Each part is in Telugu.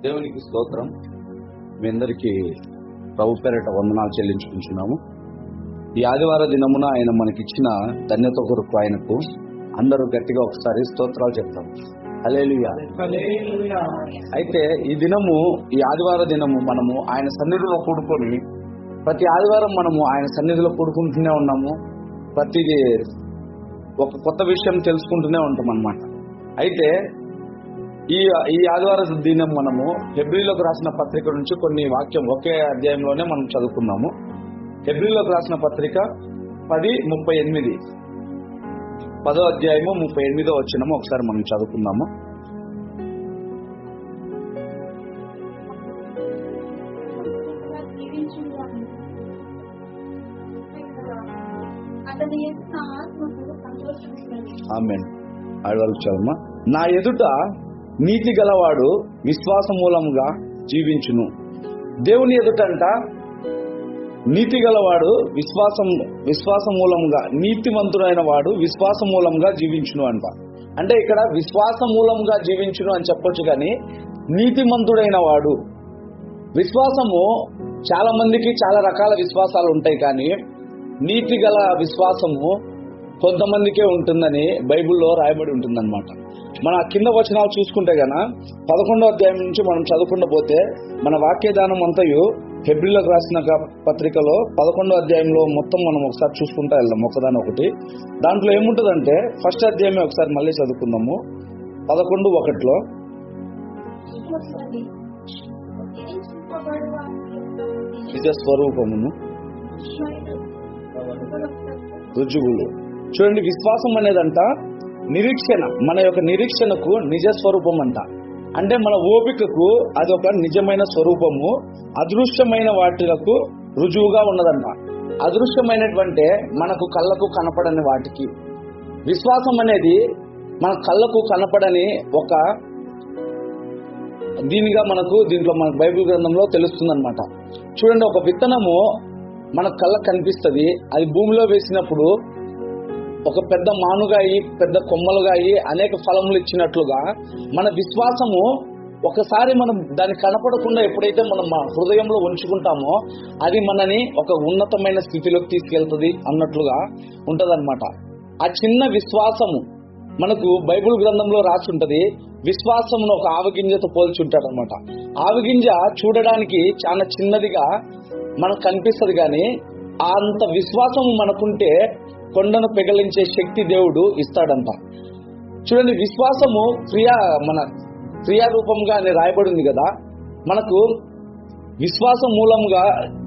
దేవునికి స్తోత్రం. మీ అందరికీ ప్రభు పేరిట వందనాలు చెల్లించుకుంటున్నాము. ఈ ఆదివార దినమున ఆయన మనకిచ్చిన ధన్యత కొరకు ఆయనకు అందరూ గట్టిగా ఒకసారి స్తోత్రాలు చెప్తాం. హల్లెలూయా. అయితే ఈ ఆదివార దినము మనము ఆయన సన్నిధిలో కూడుకొని ప్రతి ఆదివారం మనము ఆయన సన్నిధిలో కూడుకుంటూనే ఉన్నాము. ప్రతిదీ ఒక కొత్త విషయం తెలుసుకుంటూనే ఉంటాం అన్నమాట. అయితే ఈ ఆదివార దినం మనము హెబ్రీలోకి రాసిన పత్రిక నుంచి కొన్ని వాక్యం ఒకే అధ్యాయంలోనే మనం చదువుకున్నాము. హెబ్రీలోకి రాసిన పత్రిక 10:38 10వ అధ్యాయము 38వ వచనము ఒకసారి మనం చదువుకుందాము. ఆమేన్. ఆడవాళ్ళకి చదవమ్మా. నా ఎదుట నీతి గలవాడు విశ్వాస మూలముగా జీవించును. దేవుని ఎదుటంట నీతి గలవాడు విశ్వాస మూలముగా, నీతిమంతుడైన వాడు విశ్వాస మూలంగా జీవించును అంట. అంటే ఇక్కడ విశ్వాస మూలంగా జీవించును అని చెప్పొచ్చు, కానీ నీతిమంతుడైన వాడు. విశ్వాసము చాలా మందికి చాలా రకాల విశ్వాసాలు ఉంటాయి, కానీ నీతి గల విశ్వాసము కొంతమందికే ఉంటుందని బైబిల్లో రాయబడి ఉంటుందన్నమాట. మన కింద వచనాలు చూసుకుంటే గన 11వ అధ్యాయం నుంచి మనం చదువుకుంటూ పోతే మన వాక్యదానం అంతయు హెబ్రీలోకి రాసిన పత్రికలో 11వ అధ్యాయంలో మొత్తం మనం ఒకసారి చూసుకుంటా వెళ్దాం, ఒకదాని ఒకటి. దాంట్లో ఏముంటుందంటే ఫస్ట్ అధ్యాయమే ఒకసారి మళ్ళీ చదువుకుందాము. 11:1 నిజ స్వరూపమును రుజువులు. చూడండి, విశ్వాసం అనేదంట నిరీక్షణ, మన యొక్క నిరీక్షణకు నిజ స్వరూపం అంట. అంటే మన ఓపికకు అది ఒక నిజమైన స్వరూపము, అదృశ్యమైన వాటిలకు రుజువుగా ఉన్నదంట. అదృశ్యమైనటువంటి మనకు కళ్ళకు కనపడని వాటికి విశ్వాసం అనేది మన కళ్ళకు కనపడని ఒక దీంట్లో మన బైబిల్ గ్రంథంలో తెలుస్తుంది అనమాట. చూడండి, ఒక విత్తనము మన కళ్ళకు కనిపిస్తుంది. అది భూమిలో వేసినప్పుడు ఒక పెద్ద మానుగాయి, పెద్ద కొమ్మలుగాయి, అనేక ఫలములు ఇచ్చినట్లుగా మన విశ్వాసము ఒకసారి మనం దాన్ని కనపడకుండా ఎప్పుడైతే మనం మా హృదయంలో ఉంచుకుంటామో అది మనని ఒక ఉన్నతమైన స్థితిలోకి తీసుకెళ్తుంది అన్నట్లుగా ఉంటదన్నమాట. ఆ చిన్న విశ్వాసము మనకు బైబిల్ గ్రంథంలో రాసి ఉంటది. విశ్వాసమును ఒక ఆవగింజతో పోల్చుంటాడు అనమాట. ఆవగింజ చూడడానికి చాలా చిన్నదిగా మనకు కనిపిస్తుంది, కానీ అంత విశ్వాసము మనకుంటే కొండను పెగలించే శక్తి దేవుడు ఇస్తాడంట. చూడండి, విశ్వాసము మన క్రియారూపంగా అని రాయబడింది కదా. మనకు విశ్వాసం మూలంగా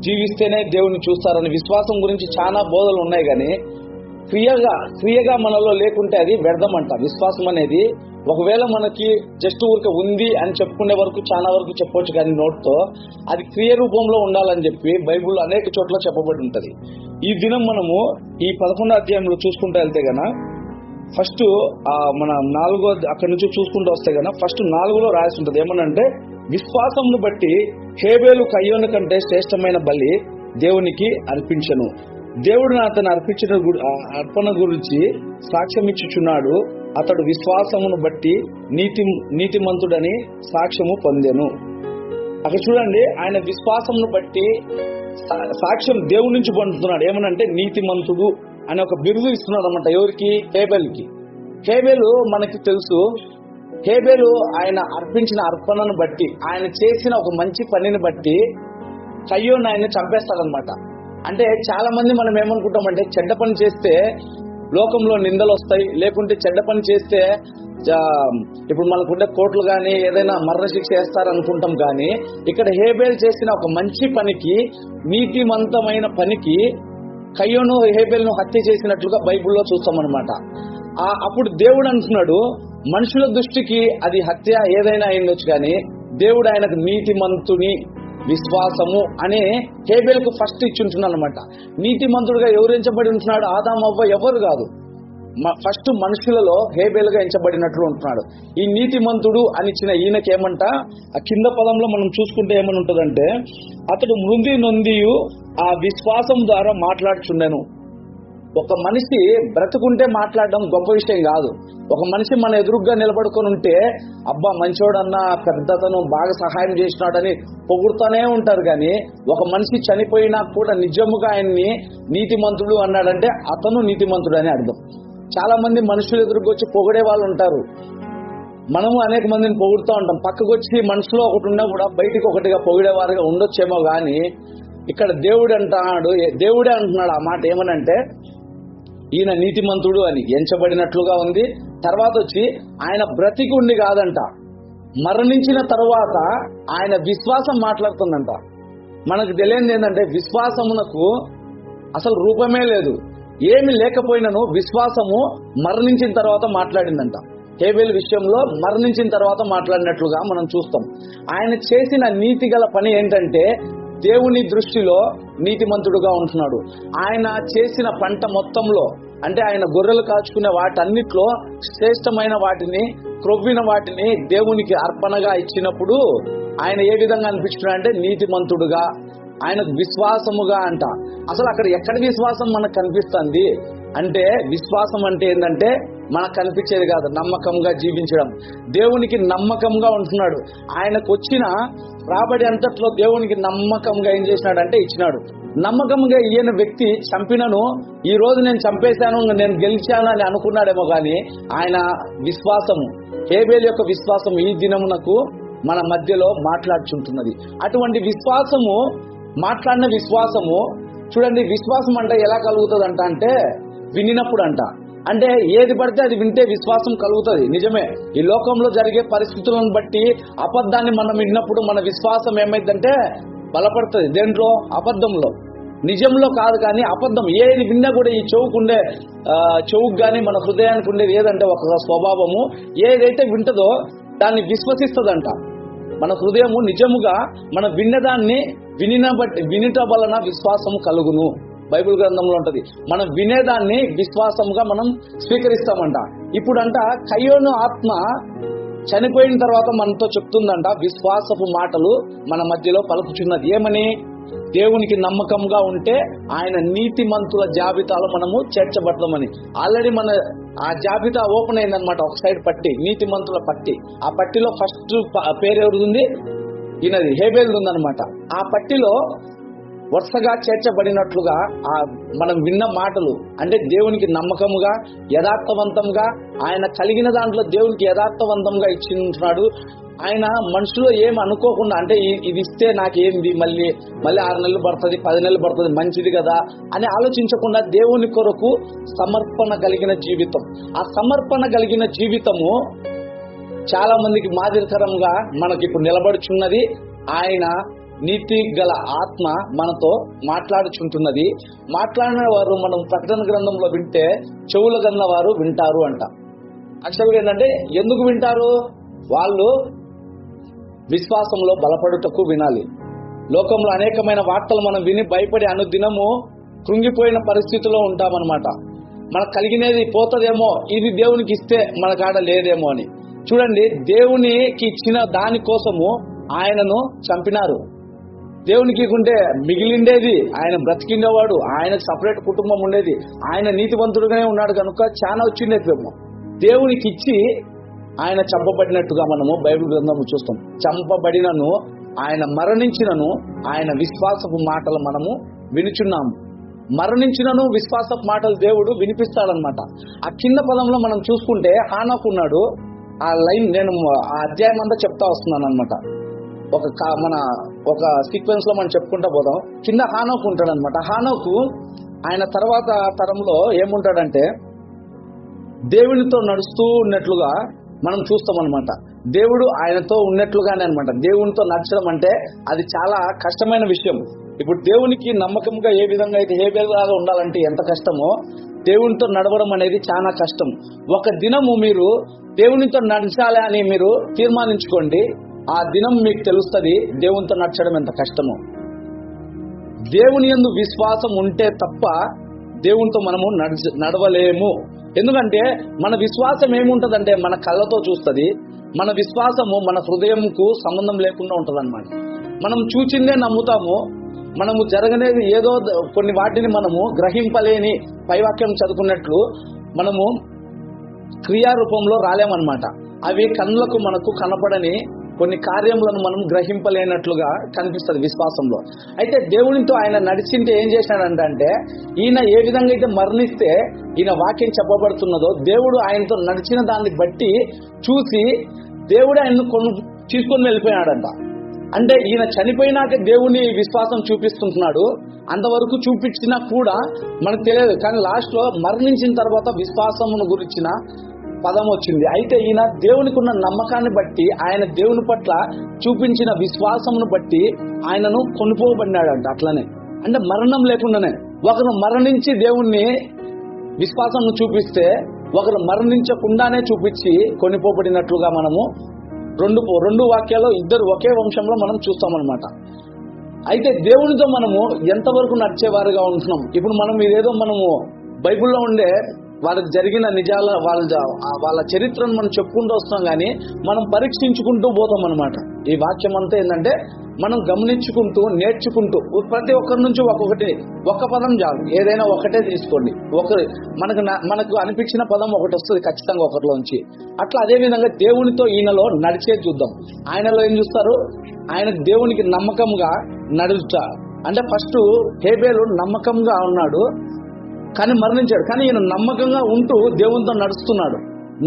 జీవిస్తేనే దేవుని చూస్తారని విశ్వాసం గురించి చాలా బోధలు ఉన్నాయి, కానీ క్రియగా మనలో లేకుంటే అది వ్యర్థమంట. విశ్వాసం అనేది ఒకవేళ మనకి జస్ట్ ఊరికే ఉంది అని చెప్పుకునే వరకు చాలా వరకు చెప్పొచ్చు, కానీ నోట్తో అది క్రియ రూపంలో ఉండాలని చెప్పి బైబిల్ అనేక చోట్ల చెప్పబడి ఉంటది. ఈ దినం మనము ఈ 11వ అధ్యాయంలో చూసుకుంటూ వెళ్తే గన ఫస్ట్ మన 4వ అక్కడి నుంచి చూసుకుంటూ వస్తే గన ఫస్ట్ 4లో రాసి ఉంటది. ఏమనంటే, విశ్వాసంను బట్టి హేబేలు కయ్యోను కంటే శ్రేష్టమైన బలి దేవునికి అర్పించను. దేవుడు అతను అర్పించిన అర్పణ గురించి సాక్ష్యం ఇచ్చుచున్నాడు. అతడు విశ్వాసమును బట్టి నీతిమంతుడని సాక్ష్యము పొందెను. అక్కడ చూడండి, ఆయన విశ్వాసమును బట్టి సాక్ష్యం దేవుడి నుంచి పొందుతున్నాడు. ఏమనంటే నీతిమంతుడు అనే ఒక బిరుదు ఇస్తున్నాడు అన్నమాట. ఎవరికి? హేబేలుకి. హేబేలు మనకి తెలుసు. హేబేలు ఆయన అర్పించిన అర్పణను బట్టి, ఆయన చేసిన ఒక మంచి పనిని బట్టి కయ్యోను ఆయన చంపేస్తాడనమాట. అంటే చాలా మంది మనం ఏమనుకుంటామంటే, చెడ్డ పని చేస్తే లోకంలో నిందలు వస్తాయి, లేకుంటే చెడ్డ పని చేస్తే ఇప్పుడు మనకుండే కోర్టులు కానీ ఏదైనా మరణశిక్ష వేస్తారనుకుంటాం. కానీ ఇక్కడ హేబేలు చేసిన ఒక మంచి పనికి, నీతిమంతమైన పనికి కయ్యోను హేబేలును హత్య చేసినట్లుగా బైబిల్లో చూస్తామన్నమాట. అప్పుడు దేవుడు అంటున్నాడు, మనుషుల దృష్టికి అది హత్య ఏదైనా అయిండొచ్చు, కానీ దేవుడు ఆయనకు నీతిమంతుని విశ్వాసము అనే హేబేలుకు ఫస్ట్ ఇచ్చుంటున్నాడు అనమాట. నీతిమంతుడుగా ఎవరు ఎంచబడి ఉంటున్నాడు? ఆదాము అవ్వ ఎవరు కాదు, ఫస్ట్ మనుషులలో హేబేలుగా ఎంచబడినట్లు ఉంటున్నాడు. ఈ నీతిమంతుడు అని ఇచ్చిన ఈయనకేమంట, ఆ కింద పదంలో మనం చూసుకుంటే ఏమని ఉంటుందంటే, అతడు మృంగి నొందియు ఆ విశ్వాసం ద్వారా మాట్లాడుచుండెను. ఒక మనిషి బ్రతుకుంటే మాట్లాడడం గొప్ప విషయం కాదు. ఒక మనిషి మన ఎదురుగ్గా నిలబడుకొని ఉంటే అబ్బా మంచోడన్నా, పెద్దతను బాగా సహాయం చేసినాడని పొగుడుతూనే ఉంటారు. కానీ ఒక మనిషి చనిపోయినా కూడా నిజముగా ఆయన్ని నీతిమంతుడు అన్నాడంటే అతను నీతిమంతుడు అని అర్థం. చాలా మంది మనుషులు ఎదురుకొచ్చి పొగిడే వాళ్ళు ఉంటారు. మనము అనేక మందిని పొగుడుతూ ఉంటాం. పక్కకు వచ్చి మనసులో ఒకటి ఉన్నా కూడా బయటికి ఒకటిగా పొగిడేవారుగా ఉండొచ్చేమో. కానీ ఇక్కడ దేవుడే అంటున్నాడు ఆ మాట ఏమనంటే ఈయన నీతిమంతుడు అని ఎంచబడినట్లుగా ఉంది. తర్వాత వచ్చి ఆయన బ్రతికి ఉండి కాదంట, మరణించిన తరువాత ఆయన విశ్వాసం మాట్లాడుతుందంట. మనకు తెలియదు ఏంటంటే విశ్వాసమునకు అసలు రూపమే లేదు. ఏమి లేకపోయినను విశ్వాసము మరణించిన తర్వాత మాట్లాడిందంట. హేబేలు విషయంలో మరణించిన తర్వాత మాట్లాడినట్లుగా మనం చూస్తాం. ఆయన చేసిన నీతి గల పని ఏంటంటే దేవుని దృష్టిలో నీతిమంతుడుగా ఉంటున్నాడు. ఆయన చేసిన పంట మొత్తంలో అంటే ఆయన గొర్రెలు కాచుకునే వాటన్నిటిలో శ్రేష్టమైన వాటిని, క్రొవ్విన వాటిని దేవునికి అర్పణగా ఇచ్చినప్పుడు ఆయన ఏ విధంగా అనిపించుకున్నాడు అంటే నీతిమంతుడుగా, ఆయనకు విశ్వాసముగా అంట. అసలు అక్కడ ఎక్కడ విశ్వాసం మనకు కనిపిస్తుంది అంటే విశ్వాసం అంటే ఏంటంటే మనకు కనిపించేది కాదు, నమ్మకంగా జీవించడం. దేవునికి నమ్మకంగా ఉంటున్నాడు. ఆయనకు వచ్చిన రాబడి అంతట్లో దేవునికి నమ్మకంగా ఏం చేసినాడంటే ఇచ్చినాడు. నమ్మకంగా ఈయన వ్యక్తి చంపినను ఈ రోజు నేను చంపేశాను, నేను గెలిచాను అని అనుకున్నాడేమో. కానీ ఆయన విశ్వాసము, హేబేలు యొక్క విశ్వాసం ఈ దినమునకు మన మధ్యలో మాట్లాడుచుంటున్నది. అటువంటి విశ్వాసము, మాట్లాడిన విశ్వాసము చూడండి. విశ్వాసం అంటే ఎలా కలుగుతుంది అంటే వినినప్పుడు అంట. అంటే ఏది పడితే అది వింటే విశ్వాసం కలుగుతుంది. నిజమే, ఈ లోకంలో జరిగే పరిస్థితులను బట్టి అబద్ధాన్ని మనం విన్నప్పుడు మన విశ్వాసం ఏమైందంటే బలపడుతుంది. దేంట్లో? అబద్ధంలో. నిజంలో కాదు, కానీ అబద్ధం ఏది విన్నా కూడా ఈ చెవుకు కానీ మన హృదయానికి ఉండేది ఏదంటే ఒక స్వభావము, ఏదైతే వింటదో దాన్ని విశ్వసిస్తుందంట. మన హృదయము నిజముగా మన విన్నదాన్ని వినుట వలన విశ్వాసము కలుగును. బైబిల్ గ్రంథంలో ఉంటది. మనం వినేదాన్ని విశ్వాసముగా మనం స్వీకరిస్తామంట. ఇప్పుడంట కయ్యోను ఆత్మ చనిపోయిన తర్వాత మనతో చెప్తుందంట విశ్వాసపు మాటలు మన మధ్యలో పలుకుచున్నది. ఏమని? దేవునికి నమ్మకంగా ఉంటే ఆయన నీతిమంతుల జాబితాలో మనము చేర్చబడతామని. ఆల్రెడీ మన ఆ జాబితా ఓపెన్ అయిందనమాట. ఒక సైడ్ పట్టి, నీతిమంతుల పట్టి. ఆ పట్టిలో ఫస్ట్ పేరు ఎవరిది ఉంది? ఈయనది, హేబేలు ఉందనమాట. ఆ పట్టిలో వరుసగా చేర్చబడినట్లుగా ఆ మనం విన్న మాటలు అంటే దేవునికి నమ్మకముగా, యథార్థవంతంగా, ఆయన కలిగిన దాంట్లో దేవునికి యథార్థవంతంగా ఇచ్చింటున్నాడు. ఆయన మనసులో ఏం అనుకోకుండా అంటే ఇది ఇస్తే నాకేంది, మళ్ళీ 6 నెలలు పడుతుంది, 10 నెలలు పడుతుంది, మంచిది కదా అని ఆలోచించకుండా దేవుని కొరకు సమర్పణ కలిగిన జీవితం. ఆ సమర్పణ కలిగిన జీవితము చాలా మందికి మాదిరికరంగా మనకి ఇప్పుడు నిలబడుచున్నది. ఆయన నీతి గల ఆత్మ మనతో మాట్లాడుచుంటున్నది. మాట్లాడిన వారు మనం ప్రకటన గ్రంథంలో వింటే చెవుల గన్న వారు వింటారు అంట. యాక్చువల్గా ఏంటంటే ఎందుకు వింటారు? వాళ్ళు విశ్వాసంలో బలపడుటకు వినాలి. లోకంలో అనేకమైన వార్తలు మనం విని భయపడి అనుదినము కృంగిపోయిన పరిస్థితిలో ఉంటామన్నమాట. మనకు కలిగినది పోతుందేమో, ఇది దేవునికి ఇస్తే మన కాడ లేదేమో అని. చూడండి, దేవునికి ఇచ్చిన దానికోసము ఆయనను చంపినారు. దేవునికి ఉంటే మిగిలిండేది, ఆయన బ్రతికిండేవాడు, ఆయనకు సపరేట్ కుటుంబం ఉండేది, ఆయన నీతివంతుడుగానే ఉన్నాడు కనుక చాలా వచ్చిండేమో. దేవునికి ఇచ్చి ఆయన చంపబడినట్టుగా మనము బైబిల్ గ్రంథము చూస్తాం. చంపబడినను, ఆయన మరణించినను ఆయన విశ్వాసపు మాటలు మనము వినుచున్నాము. మరణించినను విశ్వాసపు మాటలు దేవుడు వినిపిస్తాడనమాట. ఆ కింద పదంలో మనం చూసుకుంటే హానోకు ఉన్నాడు. ఆ లైన్ నేను ఆ అధ్యాయం అంతా చెప్తా వస్తున్నాను అనమాట. ఒక సీక్వెన్స్ లో మనం చెప్పుకుంటా పోదాం. కింద హానోకు ఉంటాడు అనమాట. హానోకు ఆయన తర్వాత తరంలో ఏముంటాడంటే దేవునితో నడుస్తూ ఉన్నట్లుగా మనం చూస్తాం అనమాట. దేవుడు ఆయనతో ఉన్నట్లుగానే అనమాట. దేవునితో నడచడం అంటే అది చాలా కష్టమైన విషయం. ఇప్పుడు దేవునికి నమ్మకంగా ఏ విధంగా అయితే హేబేలుగా ఉండాలంటే ఎంత కష్టమో, దేవునితో నడవడం అనేది చాలా కష్టం. ఒక దినము మీరు దేవునితో నడచాలి అని మీరు తీర్మానించుకోండి. ఆ దినం మీకు తెలుస్తుంది దేవునితో నడచడం ఎంత కష్టమో. దేవుని యందు విశ్వాసం ఉంటే తప్ప దేవునితో మనము నడవలేము. ఎందుకంటే మన విశ్వాసం ఏముంటదంటే మన కళ్ళతో చూస్తుంది. మన విశ్వాసము మన హృదయంకు సంబంధం లేకుండా ఉంటది అనమాట. మనం చూచిందే నమ్ముతాము. మనము జరగనేది ఏదో కొన్ని వాటిని మనము గ్రహింపలేని పైవాక్యం చదువుకున్నట్లు మనము క్రియారూపంలో రాలేమన్నమాట. అవి కళ్ళకు మనకు కనపడని కొన్ని కార్యములను మనం గ్రహింపలేనట్లుగా కనిపిస్తుంది విశ్వాసంలో. అయితే దేవునితో ఆయన నడిచింటే ఏం చేశాడంటే, ఈయన ఏ విధంగా అయితే మరణిస్తే ఈయన వాక్యం చెప్పబడుతున్నదో దేవుడు ఆయనతో నడిచిన దాన్ని బట్టి చూసి దేవుడు ఆయనను తీసుకొని వెళ్ళిపోయాడంట. అంటే ఈయన చనిపోయినాక దేవుని విశ్వాసం చూపిస్తుంటున్నాడు, అంతవరకు చూపించినా కూడా మనకు తెలియదు. కానీ లాస్ట్ లో మరణించిన తర్వాత విశ్వాసమును గురించిన పదం వచ్చింది. అయితే ఈయన దేవునికి ఉన్న నమ్మకాన్ని బట్టి, ఆయన దేవుని పట్ల చూపించిన విశ్వాసమును బట్టి ఆయనను కొనుపోబడినాడంట. అట్లనే అంటే మరణం లేకుండానే ఒకరు మరణించి దేవుణ్ణి విశ్వాసమును చూపిస్తే, ఒకరు మరణించకుండానే చూపించి కొనిపోబడినట్లుగా మనము రెండు వాక్యాల్లో ఇద్దరు ఒకే వంశంలో మనం చూస్తామన్నమాట. అయితే దేవునితో మనము ఎంతవరకు నడిచేవారుగా ఉంటున్నాం? ఇప్పుడు మనం ఇదేదో మనము బైబిల్లో ఉండే వాళ్ళకి జరిగిన నిజాల వాళ్ళ చరిత్రను మనం చెప్పుకుంటూ వస్తున్నాం, కానీ మనం పరీక్షించుకుంటూ పోతాం అన్నమాట. ఈ వాక్యం అంతా ఏంటంటే మనం గమనించుకుంటూ నేర్చుకుంటూ ప్రతి ఒక్కరి నుంచి ఒక్క పదం చాలు, ఏదైనా ఒకటే తీసుకోండి. మనకు అనిపించిన పదం ఒకటి వస్తుంది ఖచ్చితంగా ఒకరిలోంచి. అట్లా అదే విధంగా దేవునితో ఈయనలో నడిచే చూద్దాం. ఆయనలో ఏం చూస్తారు? ఆయన దేవునికి నమ్మకంగా నడుచుట. అంటే ఫస్ట్ హేబేలు నమ్మకంగా ఉన్నాడు కానీ మరణించాడు. కానీ ఈయన నమ్మకంగా ఉంటూ దేవునితో నడుస్తున్నాడు.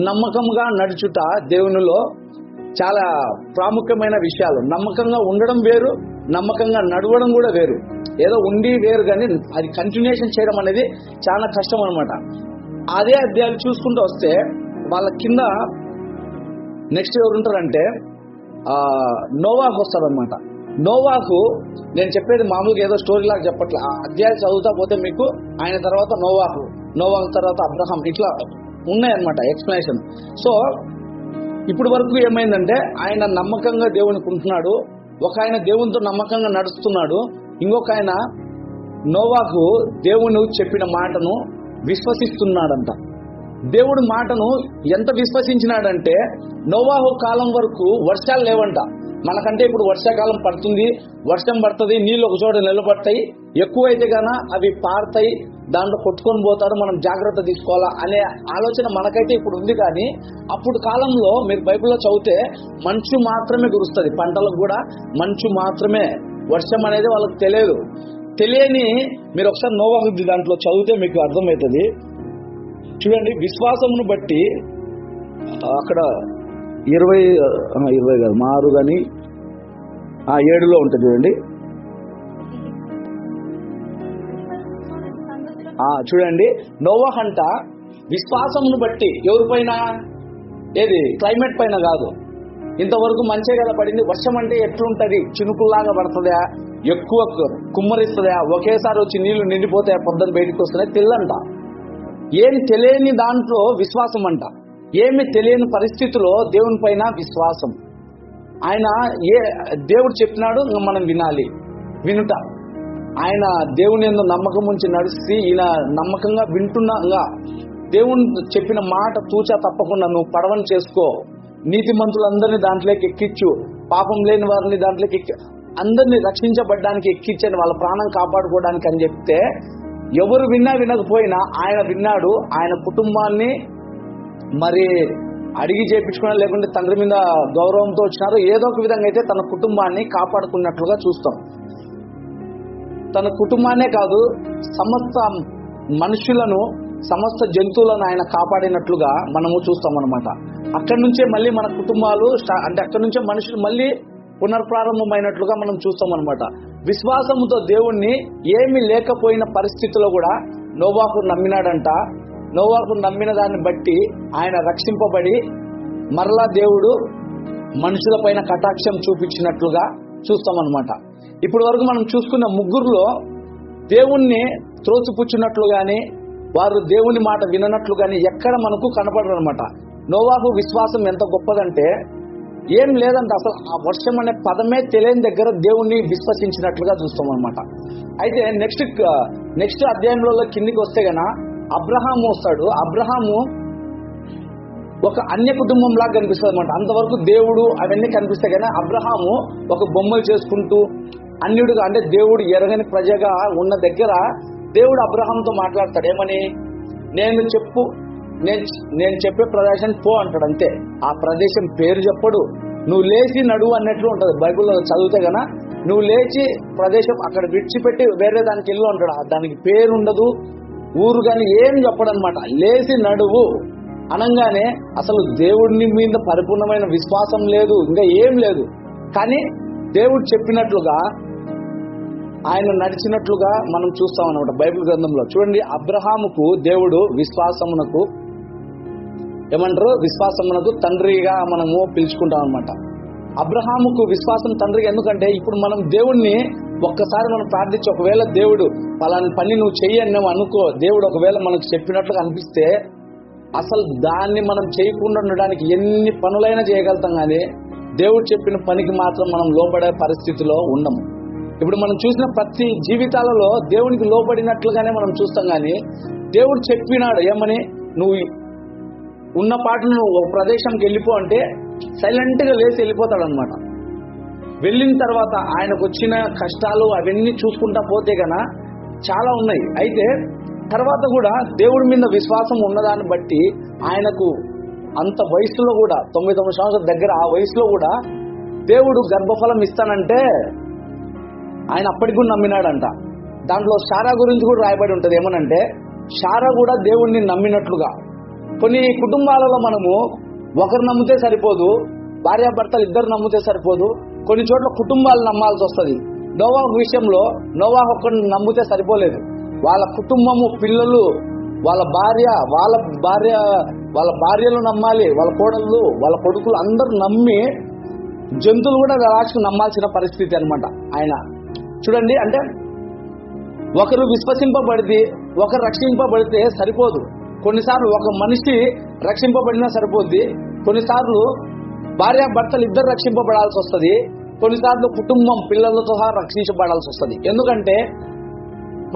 నమ్మకంగా నడుచుట దేవునిలో చాలా ప్రాముఖ్యమైన విషయాలు. నమ్మకంగా ఉండడం వేరు, నమ్మకంగా నడవడం కూడా వేరు. ఏదో ఉండి వేరు, కానీ అది కంటిన్యూషన్ చేయడం అనేది చాలా కష్టం అనమాట. అదే అధ్యాయాలు చూసుకుంటూ వస్తే వాళ్ళ కింద నెక్స్ట్ ఎవరు ఉంటారంటే నోవాహు వస్తారనమాట. నోవాహు, నేను చెప్పేది మామూలుగా ఏదో స్టోరీ లాగా చెప్పట్లే. ఆ అధ్యాయం చదువుతా పోతే మీకు ఆయన తర్వాత నోవాహు తర్వాత అబ్రహాం, ఇట్లా ఉన్నాయన్నమాట ఎక్స్ప్లెనేషన్. సో ఇప్పుడు వరకు ఏమైందంటే ఆయన నమ్మకంగా దేవునికి ఉంటున్నాడు, ఒక ఆయన దేవునితో నమ్మకంగా నడుస్తున్నాడు, ఇంకొక ఆయన నోవాహు దేవుని చెప్పిన మాటను విశ్వసిస్తున్నాడంట. దేవుడి మాటను ఎంత విశ్వసించినాడంటే నోవాహు కాలం వరకు వర్షాలు లేవంట. మనకంటే ఇప్పుడు వర్షాకాలం పడుతుంది, వర్షం పడుతుంది, నీళ్ళు ఒక చోట నిలబడతాయి, ఎక్కువైతే గాన అవి పారుతాయి, దాంట్లో కొట్టుకొని పోతారు, మనం జాగ్రత్త తీసుకోవాలా అనే ఆలోచన మనకైతే ఇప్పుడు ఉంది. కానీ అప్పుడు కాలంలో మీరు బైబిల్లో చదివితే మంచు మాత్రమే కురుస్తుంది, పంటలకు కూడా మంచు మాత్రమే, వర్షం అనేది వాళ్ళకి తెలియని మీరు ఒకసారి నోవాహు దాంట్లో చదివితే మీకు అర్థమవుతుంది. చూడండి, విశ్వాసమును బట్టి అక్కడ 20 కాదు, మారు కానీ 7లో ఉంటుంది చూడండి. చూడండి, నోవాహు అంట విశ్వాసమును బట్టి ఎవరిపైన, ఏది క్లైమేట్ పైన కాదు, ఇంతవరకు మంచిగా కదా పడింది, వర్షం అంటే ఎట్లుంటది, చినుకుల్లాగా పడుతుందా, ఎక్కువ కుమ్మరిస్తుందా, ఒకేసారి వచ్చి నీళ్లు నిండిపోతాయా, పొద్దున బయటకు వస్తున్నాయి, తెల్లంట. ఏం తెలియని దాంట్లో విశ్వాసం అంట. ఏమి తెలియని పరిస్థితిలో దేవుని పైన విశ్వాసం. ఆయన దేవుడు చెప్పినాడు, మనం వినుట. ఆయన దేవుని యందు నమ్మకం ఉంచి నడిచి ఈయన నమ్మకంగా వింటున్నా, దేవుని చెప్పిన మాట తూచా తప్పకుండా నువ్వు పడవని చేసుకో, నీతిమంతులందరినీ దాంట్లోకి ఎక్కించు, పాపం లేని వారిని దాంట్లోకి అందరినీ రక్షించబడ్డానికి ఎక్కించని, వాళ్ళ ప్రాణం కాపాడుకోవడానికి అని చెప్తే ఎవరు వినకపోయినా ఆయన విన్నాడు. ఆయన కుటుంబాన్ని మరి అడిగి చేయించుకున్నా, లేకుంటే తండ్రి మీద గౌరవంతో వచ్చినారు, ఏదో ఒక విధంగా అయితే తన కుటుంబాన్ని కాపాడుకున్నట్లుగా చూస్తాం. తన కుటుంబాన్నే కాదు, సమస్త మనుషులను, సమస్త జంతువులను ఆయన కాపాడినట్లుగా మనము చూస్తాం అన్నమాట. అక్కడి నుంచే మళ్ళీ మన కుటుంబాలు అంటే అక్కడి నుంచే మనుషులు మళ్ళీ పునర్ప్రారంభమైనట్లుగా మనం చూస్తాం అన్నమాట. విశ్వాసముతో దేవుణ్ణి ఏమీ లేకపోయిన పరిస్థితిలో కూడా నోవాహు నమ్మినాడంట. నోవాహు నమ్మిన దాన్ని బట్టి ఆయన రక్షింపబడి మరలా దేవుడు మనుషుల పైన కటాక్షం చూపించినట్లుగా చూస్తామన్నమాట. ఇప్పటి వరకు మనం చూసుకున్న ముగ్గురులో దేవుణ్ణి త్రోసిపుచ్చినట్లు గాని, వారు దేవుని మాట విననట్లు గాని ఎక్కడ మనకు కనపడరు అనమాట. నోవాహు విశ్వాసం ఎంత గొప్పదంటే ఏం లేదంటే అసలు ఆ వర్షం అనే పదమే తెలియని దగ్గర దేవుణ్ణి విశ్వసించినట్లుగా చూస్తాం అనమాట. అయితే నెక్స్ట్ అధ్యాయంలో కిందికి వస్తే గన అబ్రహాము వస్తాడు. అబ్రహాము ఒక అన్య కుటుంబం లాగా కనిపిస్తుంది అనమాట. అంతవరకు దేవుడు అవన్నీ కనిపిస్తాయి కానీ అబ్రహాము ఒక బొమ్మలు చేసుకుంటూ అన్యుడుగా అంటే దేవుడు ఎరగని ప్రజగా ఉన్న దగ్గర దేవుడు అబ్రహాంతో మాట్లాడతాడు. ఏమని? నేను చెప్పే ప్రదేశం పో అంటాడు, అంతే. ఆ ప్రదేశం పేరు చెప్పడు. నువ్వు లేచి నడువు అన్నట్లు ఉంటుంది బైబిల్లో చదివితే గన. నువ్వు లేచి ప్రదేశం అక్కడ విడిచిపెట్టి వేరే దానికి వెళ్ళు అంటాడు. దానికి పేరు ఉండదు, ఊరు కానీ ఏం చెప్పడు అనమాట. లేచి నడువు అనగానే అసలు దేవుడిని మీద పరిపూర్ణమైన విశ్వాసం లేదు, ఇంకా ఏం లేదు. కానీ దేవుడు చెప్పినట్లుగా ఆయన నడిచినట్లుగా మనం చూస్తాం అనమాట బైబిల్ గ్రంథంలో. చూడండి, అబ్రహాముకు దేవుడు విశ్వాసమునకు ఏమంటారు, విశ్వాసమునకు తండ్రిగా మనము పిలుచుకుంటాం అనమాట. అబ్రహాముకు విశ్వాసం తండ్రిగా ఎందుకంటే ఇప్పుడు మనం దేవుణ్ణి ఒక్కసారి మనం ప్రార్థించి ఒకవేళ దేవుడు పలాని పని నువ్వు చెయ్యి అన్నావు అనుకో, దేవుడు ఒకవేళ మనకు చెప్పినట్లుగా అనిపిస్తే అసలు దాన్ని మనం చేయకుండా ఉండడానికి ఎన్ని పనులైనా చేయగలుగుతాం, కానీ దేవుడు చెప్పిన పనికి మాత్రం మనం లోబడే పరిస్థితిలో ఉండము. ఇప్పుడు మనం చూసిన ప్రతి జీవితాలలో దేవునికి లోబడినట్లుగానే మనం చూస్తాం, కానీ దేవుడు చెప్పినాడు ఏమని, నువ్వు ఉన్న పాటను నువ్వు ఒక ప్రదేశంకి వెళ్ళిపో అంటే సైలెంట్గా లేచి వెళ్ళిపోతాడు అనమాట. వెళ్ళిన తర్వాత ఆయనకు వచ్చిన కష్టాలు అవన్నీ చూసుకుంటా పోతే గన చాలా ఉన్నాయి. అయితే తర్వాత కూడా దేవుడి మీద విశ్వాసం ఉన్నదాన్ని బట్టి ఆయనకు అంత వయసులో కూడా 99 సంవత్సరాల దగ్గర ఆ వయసులో కూడా దేవుడు గర్భఫలం ఇస్తానంటే ఆయన అప్పటికి కూడా నమ్మినాడంట. దాంట్లో శారా గురించి కూడా రాయబడి ఉంటుంది. ఏమనంటే శారా కూడా దేవుణ్ణి నమ్మినట్లుగా. కొన్ని కుటుంబాలలో మనము ఒకరు నమ్మితే సరిపోదు, భార్యాభర్తలు ఇద్దరు నమ్మితే సరిపోదు, కొన్ని చోట్ల కుటుంబాలు నమ్మాల్సి వస్తుంది. నోవాహు విషయంలో నోవాహు ఒక్కడిని నమ్మితే సరిపోలేదు. వాళ్ళ కుటుంబము, పిల్లలు, వాళ్ళ భార్యలు నమ్మాలి, వాళ్ళ కోడళ్ళు, వాళ్ళ కొడుకులు అందరూ నమ్మి జంతువులు కూడా లాస్ట్కు నమ్మాల్సిన పరిస్థితి అనమాట. ఆయన చూడండి, అంటే ఒకరు విశ్వసింపబడితే ఒకరు రక్షింపబడితే సరిపోదు. కొన్నిసార్లు ఒక మనిషి రక్షింపబడినా సరిపోద్ది, కొన్నిసార్లు భార్యాభర్తలు ఇద్దరు రక్షింపబడాల్సి వస్తుంది, కొన్నిసార్లు కుటుంబం పిల్లలతో సహా రక్షించబడాల్సి వస్తుంది. ఎందుకంటే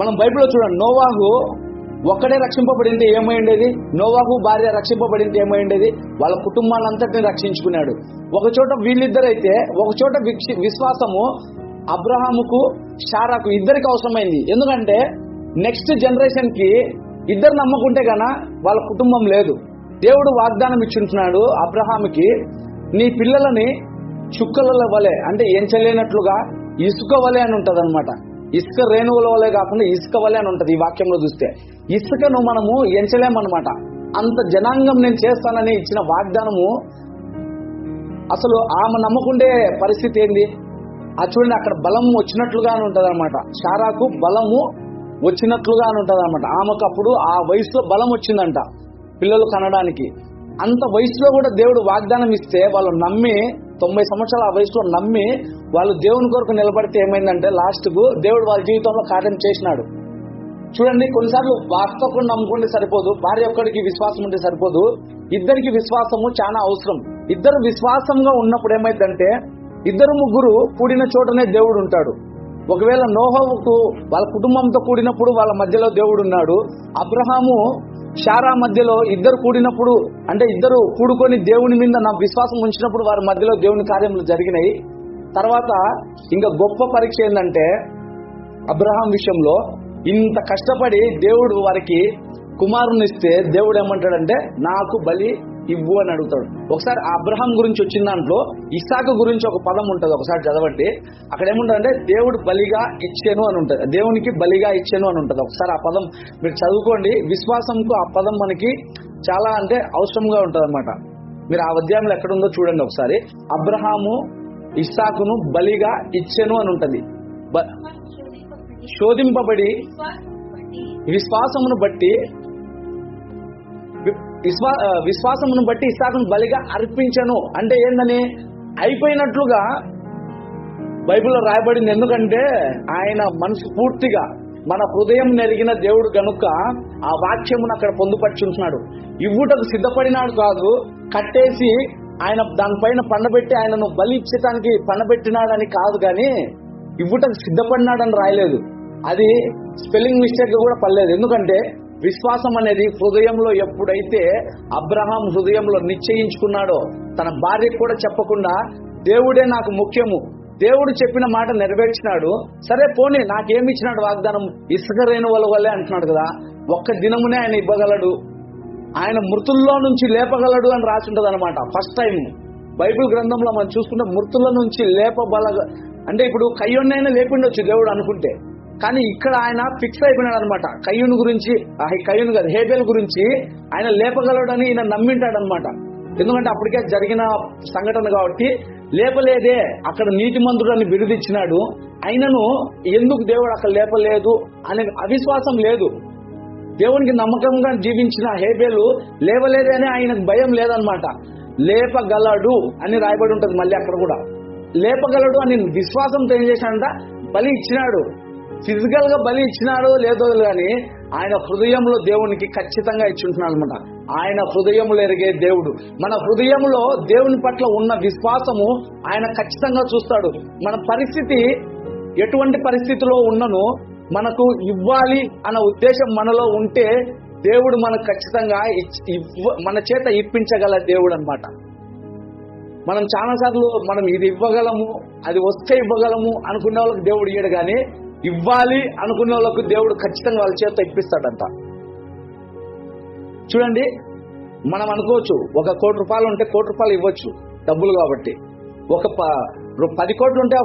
మనం బైబిల్లో చూడండి, నోవాహు ఒక్కడే రక్షింపబడింది ఏమైండేది, నోవాహు భార్య రక్షింపబడింది ఏమైండేది, వాళ్ళ కుటుంబాన్నంతటిని రక్షించుకున్నాడు. ఒకచోట వీళ్ళిద్దరైతే ఒకచోట విశ్వాసము అబ్రహాముకు శారాకు ఇద్దరికి అవసరమైంది. ఎందుకంటే నెక్స్ట్ జనరేషన్ కి ఇద్దరు నమ్మకుంటే గన వాళ్ళ కుటుంబం లేదు. దేవుడు వాగ్దానం ఇచ్చుంటున్నాడు అబ్రహాముకి, నీ పిల్లలని చుక్కల వలె అంటే ఎంచలేనట్లుగా ఇసుక వలె అని ఉంటది అనమాట. ఇసుక రేణువుల వలె కాకుండా ఇసుక వలె అని ఉంటది. ఈ వాక్యంలో చూస్తే ఇసుకను మనము ఎంచలేమన్నమాట. అంత జనాంగం నేను చేస్తానని ఇచ్చిన వాగ్దానము అసలు ఆమె నమ్మకుండే పరిస్థితి ఏంది? అది చూడండి, అక్కడ బలం వచ్చినట్లుగా ఉంటది అనమాట. శారాకు బలము వచ్చినట్లుగా ఉంటది అనమాట. ఆమెకు అప్పుడు ఆ వయసులో బలం వచ్చిందంట పిల్లలు కనడానికి. అంత వయసులో కూడా దేవుడు వాగ్దానం ఇస్తే వాళ్ళు నమ్మి 90 సంవత్సరాల ఆ వయసులో నమ్మి వాళ్ళు దేవుని కొరకు నిలబడితే ఏమైందంటే లాస్ట్కు దేవుడు వాళ్ళ జీవితంలో కార్యం చేసినాడు. చూడండి, కొన్నిసార్లు వాస్తవం నమ్ముకుంటే సరిపోదు, భార్య ఒక్కడికి విశ్వాసం ఉంటే సరిపోదు, ఇద్దరికి విశ్వాసము చాలా అవసరం. ఇద్దరు విశ్వాసంగా ఉన్నప్పుడు ఏమైందంటే ఇద్దరు ముగ్గురు కూడిన చోటనే దేవుడు ఉంటాడు. ఒకవేళ నోహోవుకు వాళ్ళ కుటుంబంతో కూడినప్పుడు వాళ్ళ మధ్యలో దేవుడు ఉన్నాడు. అబ్రహాము శారా మధ్యలో ఇద్దరు కూడినప్పుడు అంటే ఇద్దరు కూడుకొని దేవుని మీద నా విశ్వాసం ఉంచినప్పుడు వారి మధ్యలో దేవుని కార్యములు జరిగినాయి. తర్వాత ఇంకా గొప్ప పరీక్ష ఏంటంటే అబ్రహాం విషయంలో ఇంత కష్టపడి దేవుడు వారికి కుమారుని ఇస్తే దేవుడు ఏమంటాడంటే నాకు బలి ఇవ్వు అని అడుగుతాడు. ఒకసారి అబ్రహాం గురించి వచ్చిన దాంట్లో ఇస్సాకు గురించి ఒక పదం ఉంటుంది, ఒకసారి చదవండి. అక్కడ ఏముంటుందంటే దేవుడు బలిగా ఇచ్చాను అని ఉంటుంది, దేవునికి బలిగా ఇచ్చాను అని ఉంటుంది. ఒకసారి ఆ పదం మీరు చదువుకోండి. విశ్వాసంకు ఆ పదం మనకి చాలా అంటే అవసరంగా ఉంటుంది అనమాట. మీరు ఆ అధ్యాయంలో ఎక్కడుందో చూడండి ఒకసారి. అబ్రహాము ఇస్సాకును బలిగా ఇచ్చాను అని ఉంటుంది. శోధింపబడి విశ్వాసమును బట్టి ఇస్సాకును బలిగా అర్పించను అంటే ఏందని అయిపోయినట్లుగా బైబిల్లో రాయబడింది. ఎందుకంటే ఆయన మనసు పూర్తిగా మన హృదయం నెరిగిన దేవుడు కనుక ఆ వాక్యమును అక్కడ పొందుపరుచుంటున్నాడు. ఇవ్వుటకు సిద్ధపడినాడు కాదు, కట్టేసి ఆయన దానిపైన పండబెట్టి ఆయనను బలి ఇచ్చటానికి పండబెట్టినాడని కాదు, కానీ ఇవ్వుటకు సిద్ధపడినాడని రాయలేదు. అది స్పెల్లింగ్ మిస్టేక్ కూడా పడలేదు. ఎందుకంటే విశ్వాసం అనేది హృదయంలో ఎప్పుడైతే అబ్రహాం హృదయంలో నిశ్చయించుకున్నాడో తన భార్యకు కూడా చెప్పకుండా దేవుడే నాకు ముఖ్యము, దేవుడు చెప్పిన మాట నెరవేర్చినాడు. సరే పోనీ, నాకేమి ఇచ్చినాడు వాగ్దానం? ఇసుక రేణువుల వల్లే అంటున్నాడు కదా. ఒక్క దినమునే ఆయన ఇవ్వగలడు, ఆయన మృతుల్లో నుంచి లేపగలడు అని రాసి ఉంటది అనమాట. ఫస్ట్ టైం బైబిల్ గ్రంథంలో మనం చూసుకుంటే మృతుల నుంచి అంటే ఇప్పుడు కయ్యోన్నైనా లేపిండొచ్చు దేవుడు అనుకుంటే, కానీ ఇక్కడ ఆయన ఫిక్స్ అయిపోయినాడు అనమాట. కయ్యూను గురించి, కయ్యూను కాదు, హేబెల్ గురించి ఆయన లేపగలడని ఈయన నమ్మింటాడు అనమాట. ఎందుకంటే అప్పటికే జరిగిన సంఘటన కాబట్టి. లేపలేదే, అక్కడ నీతిమంతుడు అని బిరుదిచ్చినాడు. ఆయనను ఎందుకు దేవుడు అక్కడ లేపలేదు అనే అవిశ్వాసం లేదు. దేవునికి నమ్మకంగా జీవించిన హేబెలు లేవలేదే అని ఆయనకు భయం లేదనమాట. లేపగలడు అని రాయబడి ఉంటుంది మళ్ళీ అక్కడ కూడా. లేపగలడు అని విశ్వాసంతో ఏం చేశాడంట? బలి ఇచ్చినాడు. ఫిజికల్ గా బలి ఇచ్చినాడో లేదో కానీ ఆయన హృదయంలో దేవునికి ఖచ్చితంగా ఇచ్చుంటున్నాడు అనమాట. ఆయన హృదయంలో ఎరిగే దేవుడు. మన హృదయంలో దేవుని పట్ల ఉన్న విశ్వాసము ఆయన ఖచ్చితంగా చూస్తాడు. మన పరిస్థితి ఎటువంటి పరిస్థితిలో ఉన్నను మనకు ఇవ్వాలి అన్న ఉద్దేశం మనలో ఉంటే దేవుడు మనకు ఖచ్చితంగా మన చేత ఇప్పించగల దేవుడు అన్నమాట. మనం చాలాసార్లు మనం ఇది ఇవ్వగలము, అది వస్తే ఇవ్వగలము అనుకునే వాళ్ళకి దేవుడు ఇయ్యడు, కానీ ఇవ్వాలి అనుకునే వాళ్ళకు దేవుడు ఖచ్చితంగా వాళ్ళ చేత ఇప్పిస్తాడంట. చూడండి, మనం అనుకోవచ్చు 1 కోటి రూపాయలు ఉంటే 1 కోటి రూపాయలు ఇవ్వచ్చు డబ్బులు కాబట్టి. 10 కోట్లు ఉంటే